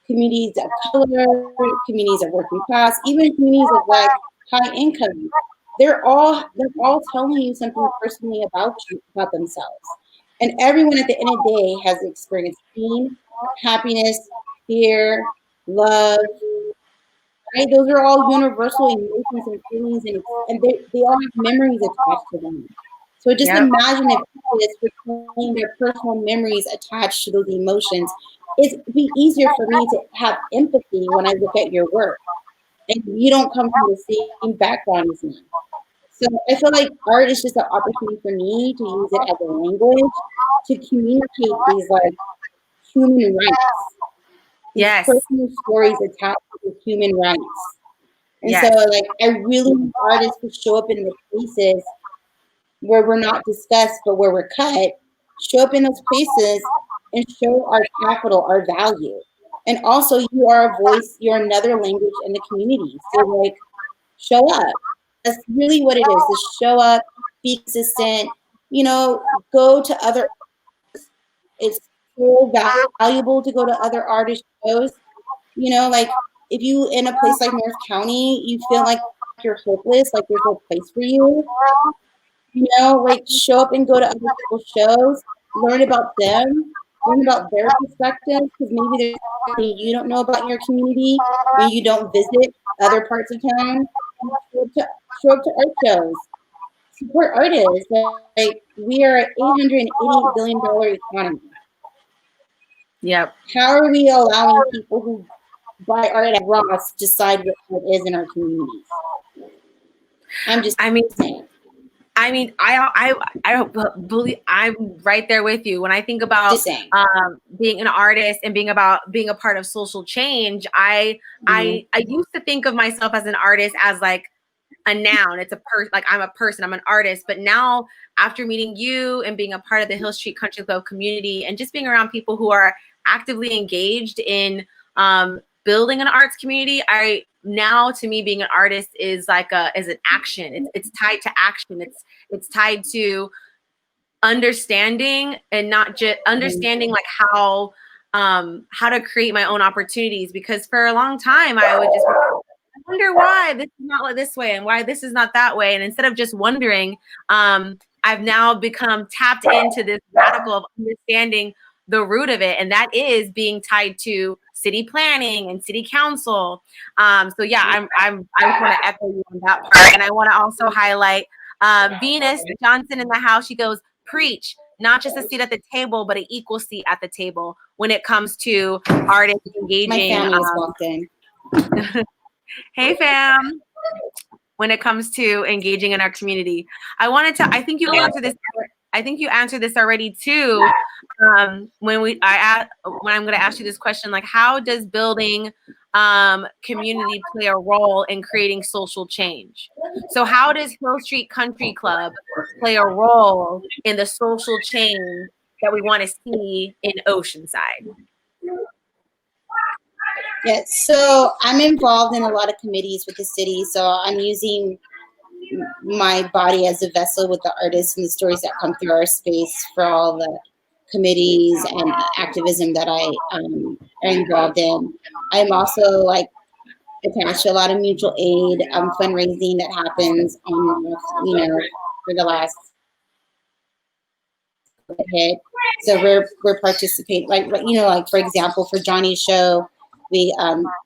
communities of color, communities of working class, even communities of like high income, they're all telling you something personally about themselves. And everyone at the end of the day has experienced pain, happiness, fear, love, right? Those are all universal emotions and feelings, and they all have memories attached to them. So just Yep. imagine if artists were playing their personal memories attached to those emotions. It'd be easier for me to have empathy when I look at your work. And you don't come from the same background as me. So I feel like art is just an opportunity for me to use it as a language to communicate these like human rights, these Yes. personal stories attached to human rights. And so, Yes. like, I really want artists to show up in the places where we're not discussed, but where we're cut, show up in those places and show our capital, our value. And also, you are a voice, you're another language in the community. So, like, show up. That's really what it is. Just show up, be consistent, you know, go to other. It's so valuable to go to other artist shows. You know, like if you in a place like North County, you feel like you're hopeless, like there's no place for you. You know, like show up and go to other people's shows, learn about them, learn about their perspectives, because maybe there's something you don't know about your community when you don't visit other parts of town. Show up to art shows, support artists. Like we are an $888 billion economy. Yep. How are we allowing people who buy art at Ross decide what it is in our communities? I believe I'm right there with you. When I think about being an artist and being a part of social change, I used to think of myself as an artist as like a noun. It's a like I'm a person, I'm an artist. But now after meeting you and being a part of the Hill Street Country Club community and just being around people who are actively engaged in building an arts community, now to me being an artist is like is an action. It's tied to action. It's tied to understanding, and not just understanding like how to create my own opportunities. Because for a long time I would just wonder why this is not like this way and why this is not that way. And instead of just wondering, I've now become tapped into this radical of understanding the root of it, and that is being tied to city planning and city council. So yeah, I just want to echo you on that part, and I want to also highlight Venus Johnson in the house. She goes, preach, not just a seat at the table, but an equal seat at the table when it comes to artists engaging. My family is walked in. Hey fam. When it comes to engaging in our community, I think you answered this already too. When I'm going to ask you this question, like how does building community play a role in creating social change? So how does Hill Street Country Club play a role in the social change that we want to see in Oceanside? Yeah, so I'm involved in a lot of committees with the city. So I'm using my body as a vessel with the artists and the stories that come through our space for all the committees and activism that I am involved in. I'm also like attached to a lot of mutual aid fundraising that happens on, you know, for the last hit. So we're participating, like, you know, like for example, for Johnny's show,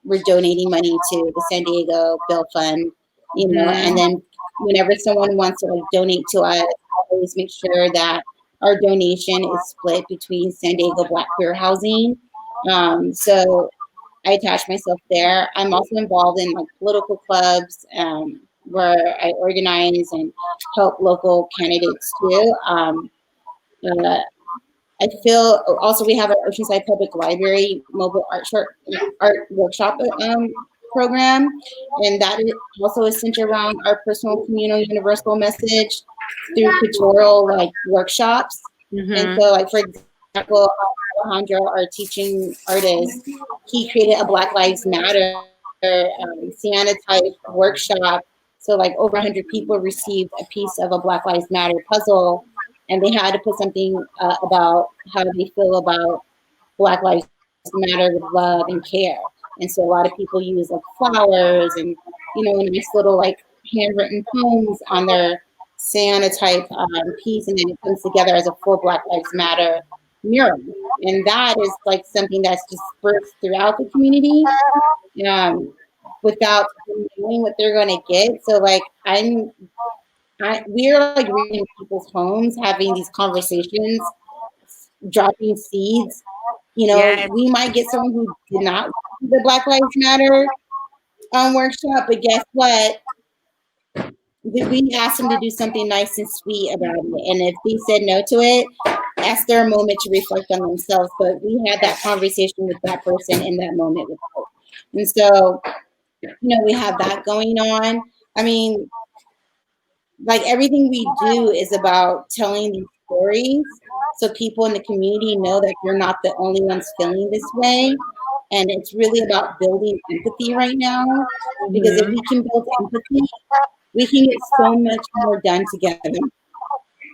we're donating money to the San Diego Bill Fund, you know, and then whenever someone wants to like donate to us, I always make sure that our donation is split between San Diego Black Queer Housing. So I attach myself there. I'm also involved in like political clubs where I organize and help local candidates too. I feel also we have an Oceanside Public Library mobile art workshop program, and that is also centered around our personal, communal, universal message through pictorial like workshops. And so, like for example, Alejandro, our teaching artist, he created a Black Lives Matter Sienna type workshop. So like over 100 people received a piece of a Black Lives Matter puzzle, and they had to put something about how they feel about Black Lives Matter with love and care. And so a lot of people use like flowers and, you know, nice little like handwritten poems on their Santa type piece, and then it comes together as a full Black Lives Matter mural. And that is like something that's dispersed throughout the community without knowing what they're going to get. So like we're like reading people's homes, having these conversations, dropping seeds. You know, Yes. we might get someone who did not do the Black Lives Matter workshop, but guess what? We asked them to do something nice and sweet about it. And if they said no to it, that's their moment to reflect on themselves. But we had that conversation with that person in that moment with hope. And so, you know, we have that going on. I mean, like everything we do is about telling these stories so people in the community know that you're not the only ones feeling this way. And it's really about building empathy right now, because if we can build empathy, we can get so much more done together.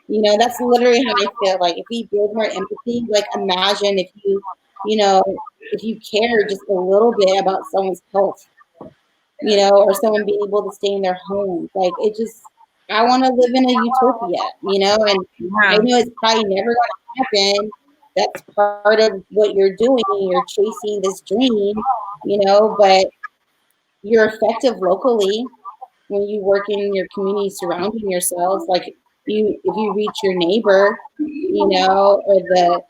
You know, that's literally how I feel. Like if we build more empathy, like imagine if you know, if you care just a little bit about someone's health, you know, or someone being able to stay in their home. Like it just, I want to live in a utopia, you know, and I know it's probably never going to happen. That's part of what you're doing. You're chasing this dream, you know, but you're effective locally when you work in your community surrounding yourselves. Like if you reach your neighbor, you know, or the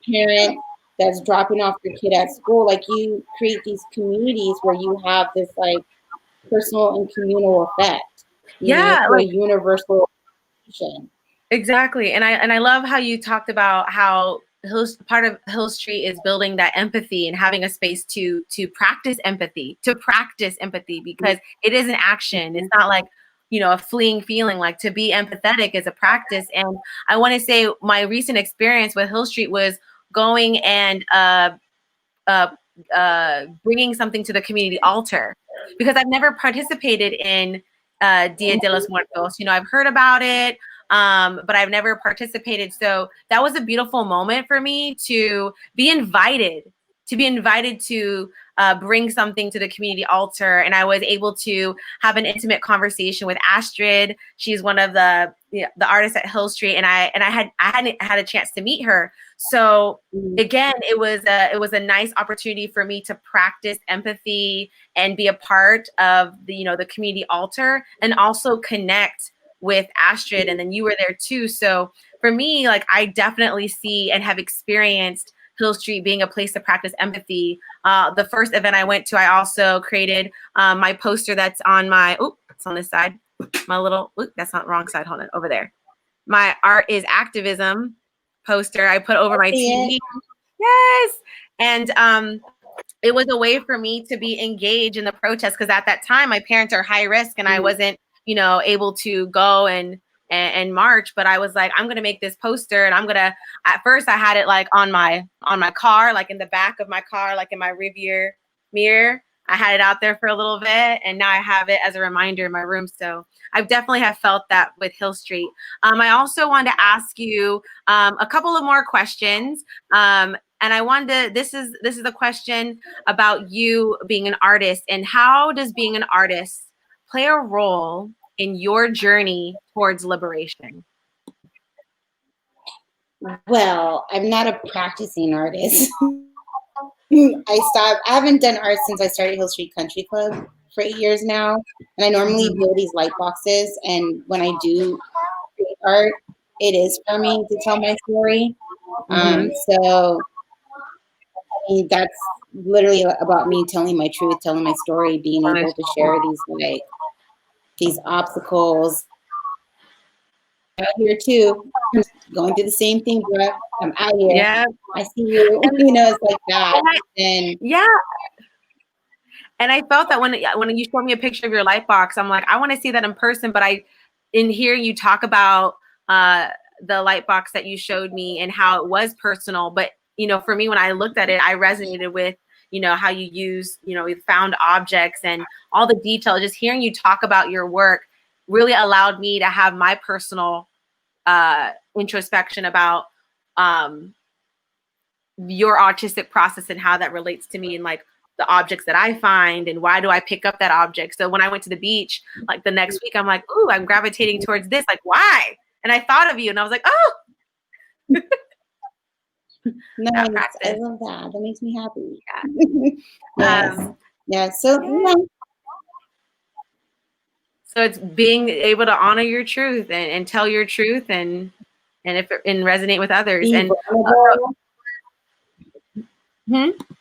parent that's dropping off your kid at school, like you create these communities where you have this like personal and communal effect, you know, Yeah, to a universal solution. exactly. And I love how you talked about how part of Hill Street is building that empathy and having a space to practice empathy, because it is an action. It's not like, you know, a fleeting feeling. Like to be empathetic is a practice. And I want to say my recent experience with Hill Street was going and bringing something to the community altar, because I've never participated in Dia de los Muertos. You know, I've heard about it, but I've never participated. So that was a beautiful moment for me to be invited to bring something to the community altar. And I was able to have an intimate conversation with Astrid. She's one of the artists at Hill Street, and I hadn't had a chance to meet her. So again, it was a nice opportunity for me to practice empathy and be a part of the community altar, and also connect with Astrid. And then you were there too. So for me, like, I definitely see and have experienced Hill Street being a place to practice empathy. The first event I went to, I also created my poster that's on my, it's on this side. My little, that's not wrong side. Hold on, over there. My art is activism poster I put over my TV. Yes. And it was a way for me to be engaged in the protest, because at that time my parents are high risk and I wasn't, able to go and march. But I was like, I'm gonna make this poster, and at first I had it like on my car, like in the back of my car, like in my rear mirror. I had it out there for a little bit, and now I have it as a reminder in my room. So I definitely have felt that with Hill Street. I also wanted to ask you a couple of more questions. And I wanted to, this is a question about you being an artist, and how does being an artist play a role in your journey towards liberation? Well, I'm not a practicing artist. I haven't done art since I started Hill Street Country Club for 8 years now. And I normally build these light boxes. And when I do create art, it is for me to tell my story. So I mean, that's literally about me telling my truth, telling my story, being able to share these obstacles. Out here too, I'm going through the same thing, bro. I'm out here. Yeah, I see you. You know, it's like that. And And I felt that when you showed me a picture of your light box, I'm like, I want to see that in person. But in here you talk about the light box that you showed me and how it was personal. But for me, when I looked at it, I resonated with how you use found objects and all the detail. Just hearing you talk about your work really allowed me to have my personal introspection about your artistic process and how that relates to me, and like the objects that I find and why do I pick up that object. So when I went to the beach, like the next week, I'm like, ooh, I'm gravitating towards this. Like, why? And I thought of you and I was like, oh. Nice. I love that. That makes me happy. Yeah. Yes. So, so it's being able to honor your truth and tell your truth and resonate with others. Being vulnerable.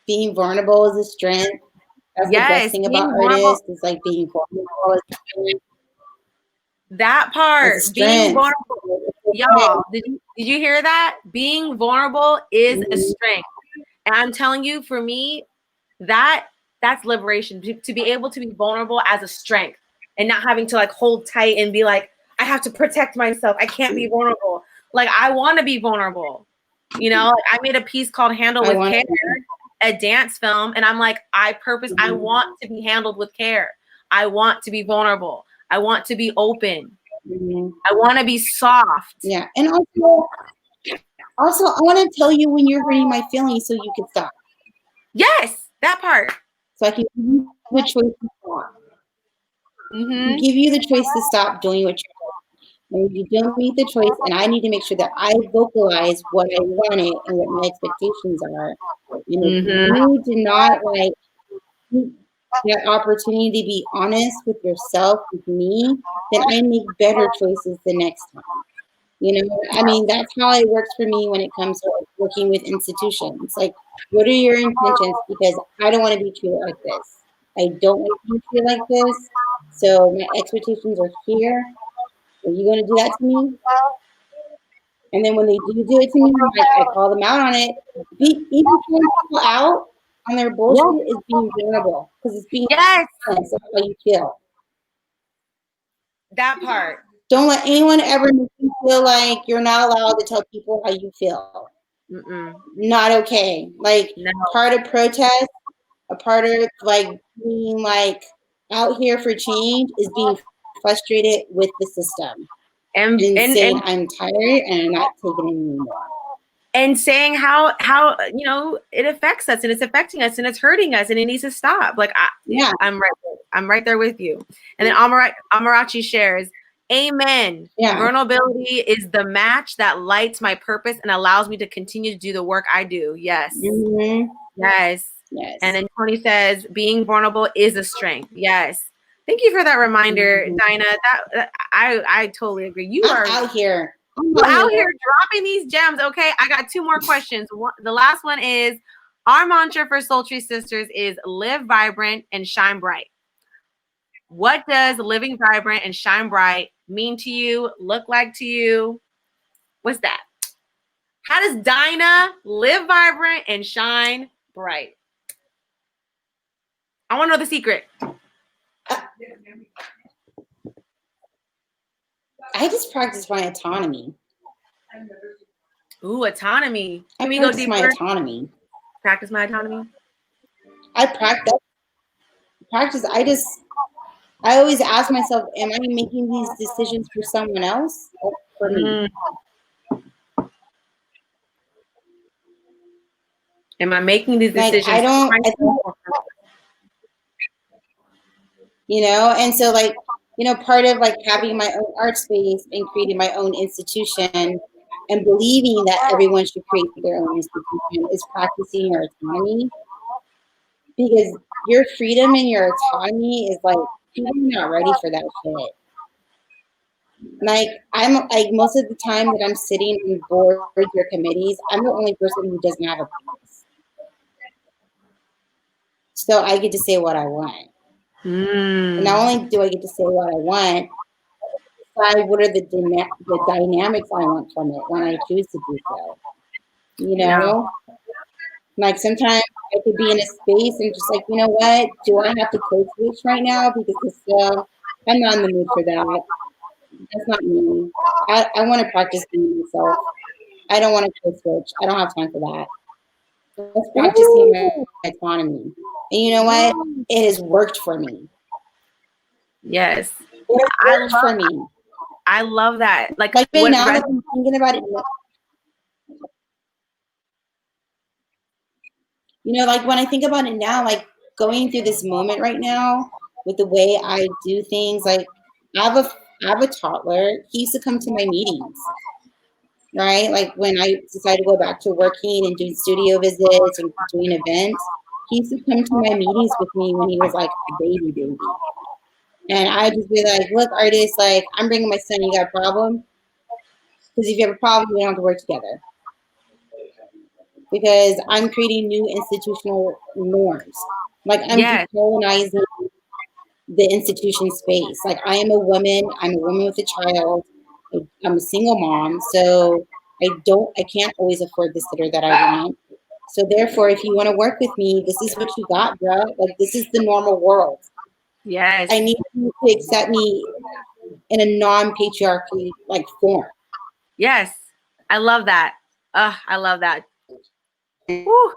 Being vulnerable is a strength. That's the best thing about artists is like being vulnerable is a strength. That part, being vulnerable. Y'all, did you hear that? Being vulnerable is a strength. And I'm telling you, for me, that's liberation. To be able to be vulnerable as a strength and not having to like hold tight and be like, I have to protect myself. I can't be vulnerable. Like, I want to be vulnerable. You know, like, I made a piece called Handle with Care, a dance film. And I'm like, I want to be handled with care. I want to be vulnerable. I want to be open. I want to be soft. Yeah. And also, I want to tell you when you're hurting my feelings so you can stop. Yes, that part. So I can give you the choice to stop. Give you the choice to stop doing what you're doing. And you don't make the choice, and I need to make sure that I vocalize what I wanted and what my expectations are. And if you do not like that opportunity to be honest with yourself, with me, then I make better choices the next time. You know, I mean, that's how it works for me when it comes to like, working with institutions. Like, what are your intentions? Because I don't want to be treated like this. I don't want to be treated like this. So my expectations are here. Are you going to do that to me? And then when they do it to me, like, I call them out on it. Even calling people out on their bullshit is being vulnerable because it's being honest about how you feel. That part. Don't let anyone ever make you feel like you're not allowed to tell people how you feel. Not okay. Like, part of protest, a part of like being like out here for change is being frustrated with the system and saying I'm tired and I'm not taking it anymore. And saying how you know it affects us and it's affecting us and it's hurting us and it needs to stop. Like I'm right there with you. And then Amarachi shares, amen. Vulnerability is the match that lights my purpose and allows me to continue to do the work I do. Yes. Yes. And then Tony says, being vulnerable is a strength. Yes. Thank you for that reminder, Dinah. That I totally agree. You are out here. You out here dropping these gems. Okay, I got two more questions. The last one is, our mantra for Sultry Sisters is live vibrant and shine bright. What does living vibrant and shine bright mean to you, look like to you? What's that? How does Dinah live vibrant and shine bright? I want to know the secret. I just practice my autonomy. Ooh, autonomy. Can we go deeper? My autonomy. Practice my autonomy. I practice. I always ask myself, am I making these decisions for someone else or for me? Am I making these decisions? You know, and so like, you know, part of like having my own art space and creating my own institution and believing that everyone should create their own institution is practicing your autonomy. Because your freedom and your autonomy is like, people are not ready for that shit. Like, I'm like, most of the time that I'm sitting in boards or committees, I'm the only person who doesn't have a voice. So I get to say what I want. And not only do I get to say what I want, I decide what are the dynamics I want from it when I choose to do so. You know? Like, sometimes I could be in a space and just like, you know what? Do I have to code switch right now? Because I'm not in the mood for that. That's not me. I want to practice being myself. I don't want to code switch. I don't have time for that. Let's practice my autonomy. And you know what? It has worked for me. Yes. It worked for me. I love that. Like right now that I'm thinking about it. You know, like when I think about it now, like going through this moment right now with the way I do things. Like I have a toddler. He used to come to my meetings, right? Like when I decided to go back to working and doing studio visits and doing events, he used to come to my meetings with me when he was like a baby. And I just be like, look, artist, like I'm bringing my son. You got a problem? Because if you have a problem, we don't have to work together. Because I'm creating new institutional norms. Like I'm decolonizing the institution space. Like I am a woman. I'm a woman with a child. I'm a single mom. So I can't always afford the sitter that I want. So therefore, if you want to work with me, this is what you got, bro. Like this is the normal world. Yes. I need you to accept me in a non-patriarchy like form. Yes. I love that. I love that. Woo.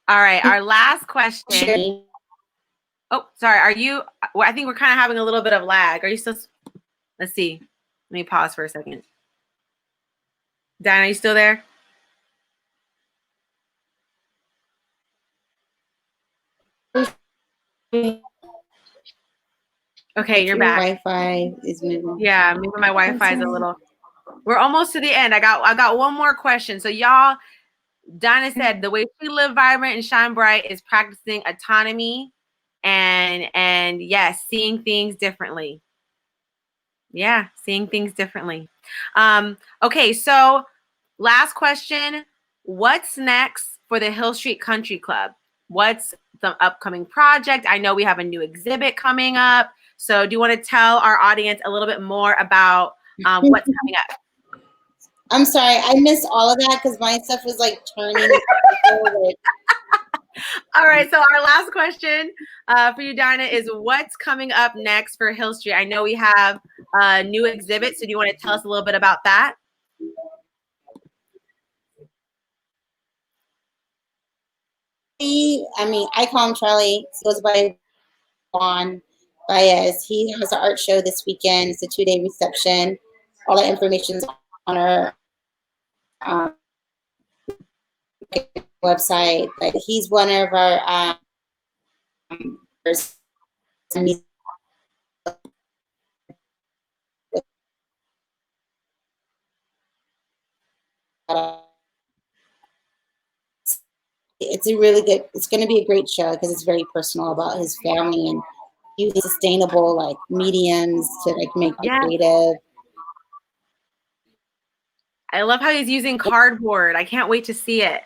All right, our last question. Oh, sorry. Are you? Well, I think we're kind of having a little bit of lag. Are you still? Let's see. Let me pause for a second. Dinah, are you still there? Okay, you're back. Wi-Fi is moving. Yeah, maybe my Wi-Fi is a little. We're almost to the end. I got one more question. So y'all, Dinah said the way she live vibrant and shine bright is practicing autonomy and yes, seeing things differently. Yeah, seeing things differently. Okay, so last question. What's next for the Hill Street Country Club? What's the upcoming project? I know we have a new exhibit coming up. So do you want to tell our audience a little bit more about what's coming up? I'm sorry, I missed all of that because my stuff was like turning. All right, so our last question for you, Dinah, is what's coming up next for Hill Street? I know we have a new exhibit, so do you want to tell us a little bit about that? I mean, I call him Charlie. He goes by Juan Baez. He has an art show this weekend. It's a 2-day reception. All that information is on our website. But he's one of our it's going to be a great show because it's very personal about his family and using sustainable like mediums to like make creative. I love how he's using cardboard. I can't wait to see it.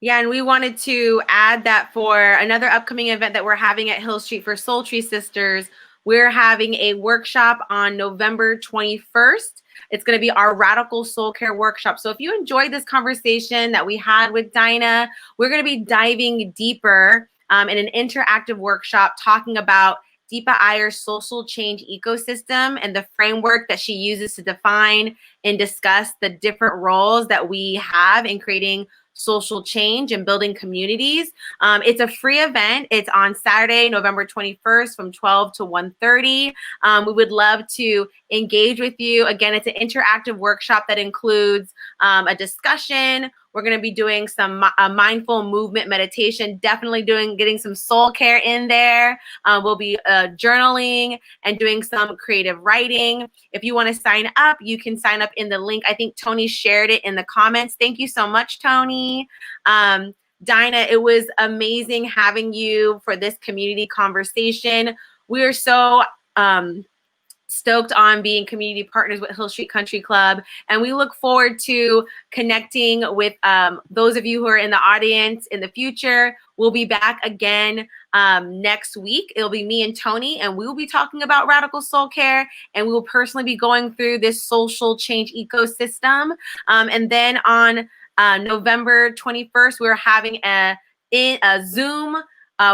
Yeah, and we wanted to add that for another upcoming event that we're having at Hill Street for Soul Tree Sisters. We're having a workshop on November 21st. It's going to be our Radical Soul Care workshop. So if you enjoyed this conversation that we had with Dinah, we're going to be diving deeper in an interactive workshop talking about Deepa Iyer's social change ecosystem and the framework that she uses to define and discuss the different roles that we have in creating social change and building communities. It's a free event. It's on Saturday, November 21st from 12 to 1:30. We would love to engage with you. Again, it's an interactive workshop that includes a discussion. We're going to be doing some mindful movement meditation, definitely getting some soul care in there. We'll be journaling and doing some creative writing. If you want to sign up, you can sign up in the link. I think Tony shared it in the comments. Thank you so much, Tony. Dinah, it was amazing having you for this community conversation. We are so stoked on being community partners with Hill Street Country Club. And we look forward to connecting with those of you who are in the audience in the future. We'll be back again next week. It'll be me and Tony, and we will be talking about Radical Soul Care, and we will personally be going through this social change ecosystem. And then on November 21st, we're having a Zoom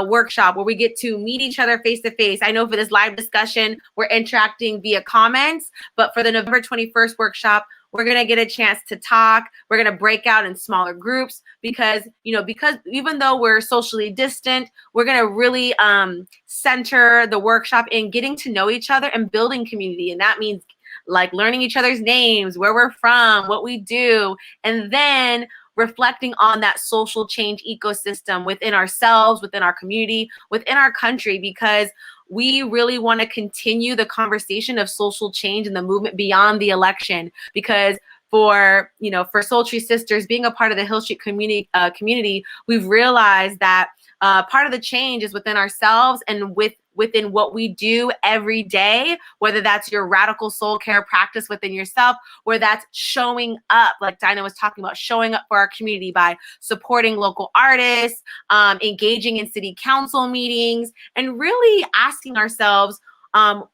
workshop where we get to meet each other face to face. I know for this live discussion, we're interacting via comments, but for the November 21st workshop, We're going to get a chance to talk. We're going to break out in smaller groups because, because even though we're socially distant, we're going to really center the workshop in getting to know each other and building community. And that means like learning each other's names, where we're from, what we do, and then reflecting on that social change ecosystem within ourselves, within our community, within our country, because we really want to continue the conversation of social change and the movement beyond the election. Because for Sultry Sisters, being a part of the Hill Street community, we've realized that part of the change is within ourselves and within what we do every day, whether that's your radical soul care practice within yourself, or that's showing up, like Dinah was talking about, showing up for our community by supporting local artists, engaging in city council meetings, and really asking ourselves,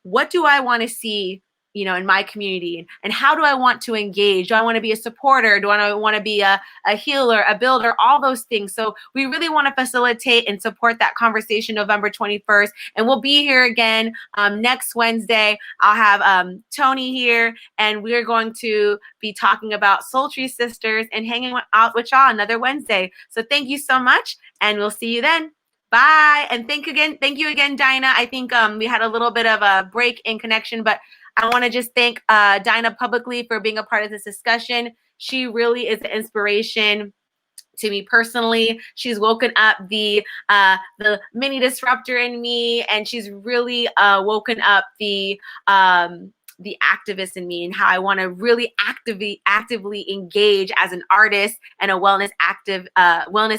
what do I want to see in my community, and how do I want to engage? Do I want to be a supporter? Do I want to be a healer, a builder, all those things? So we really want to facilitate and support that conversation November 21st. And we'll be here again next Wednesday. I'll have Tony here, and we're going to be talking about Sultry Sisters and hanging out with y'all another Wednesday. So thank you so much, and we'll see you then. Bye. And thank you again, Dinah. I think we had a little bit of a break in connection, but I want to just thank Dinah publicly for being a part of this discussion. She really is an inspiration to me personally. She's woken up the mini disruptor in me, and she's really woken up the activist in me, and how I want to really actively engage as an artist and a wellness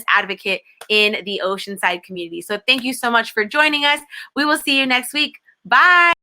advocate in the Oceanside community. So thank you so much for joining us. We will see you next week. Bye.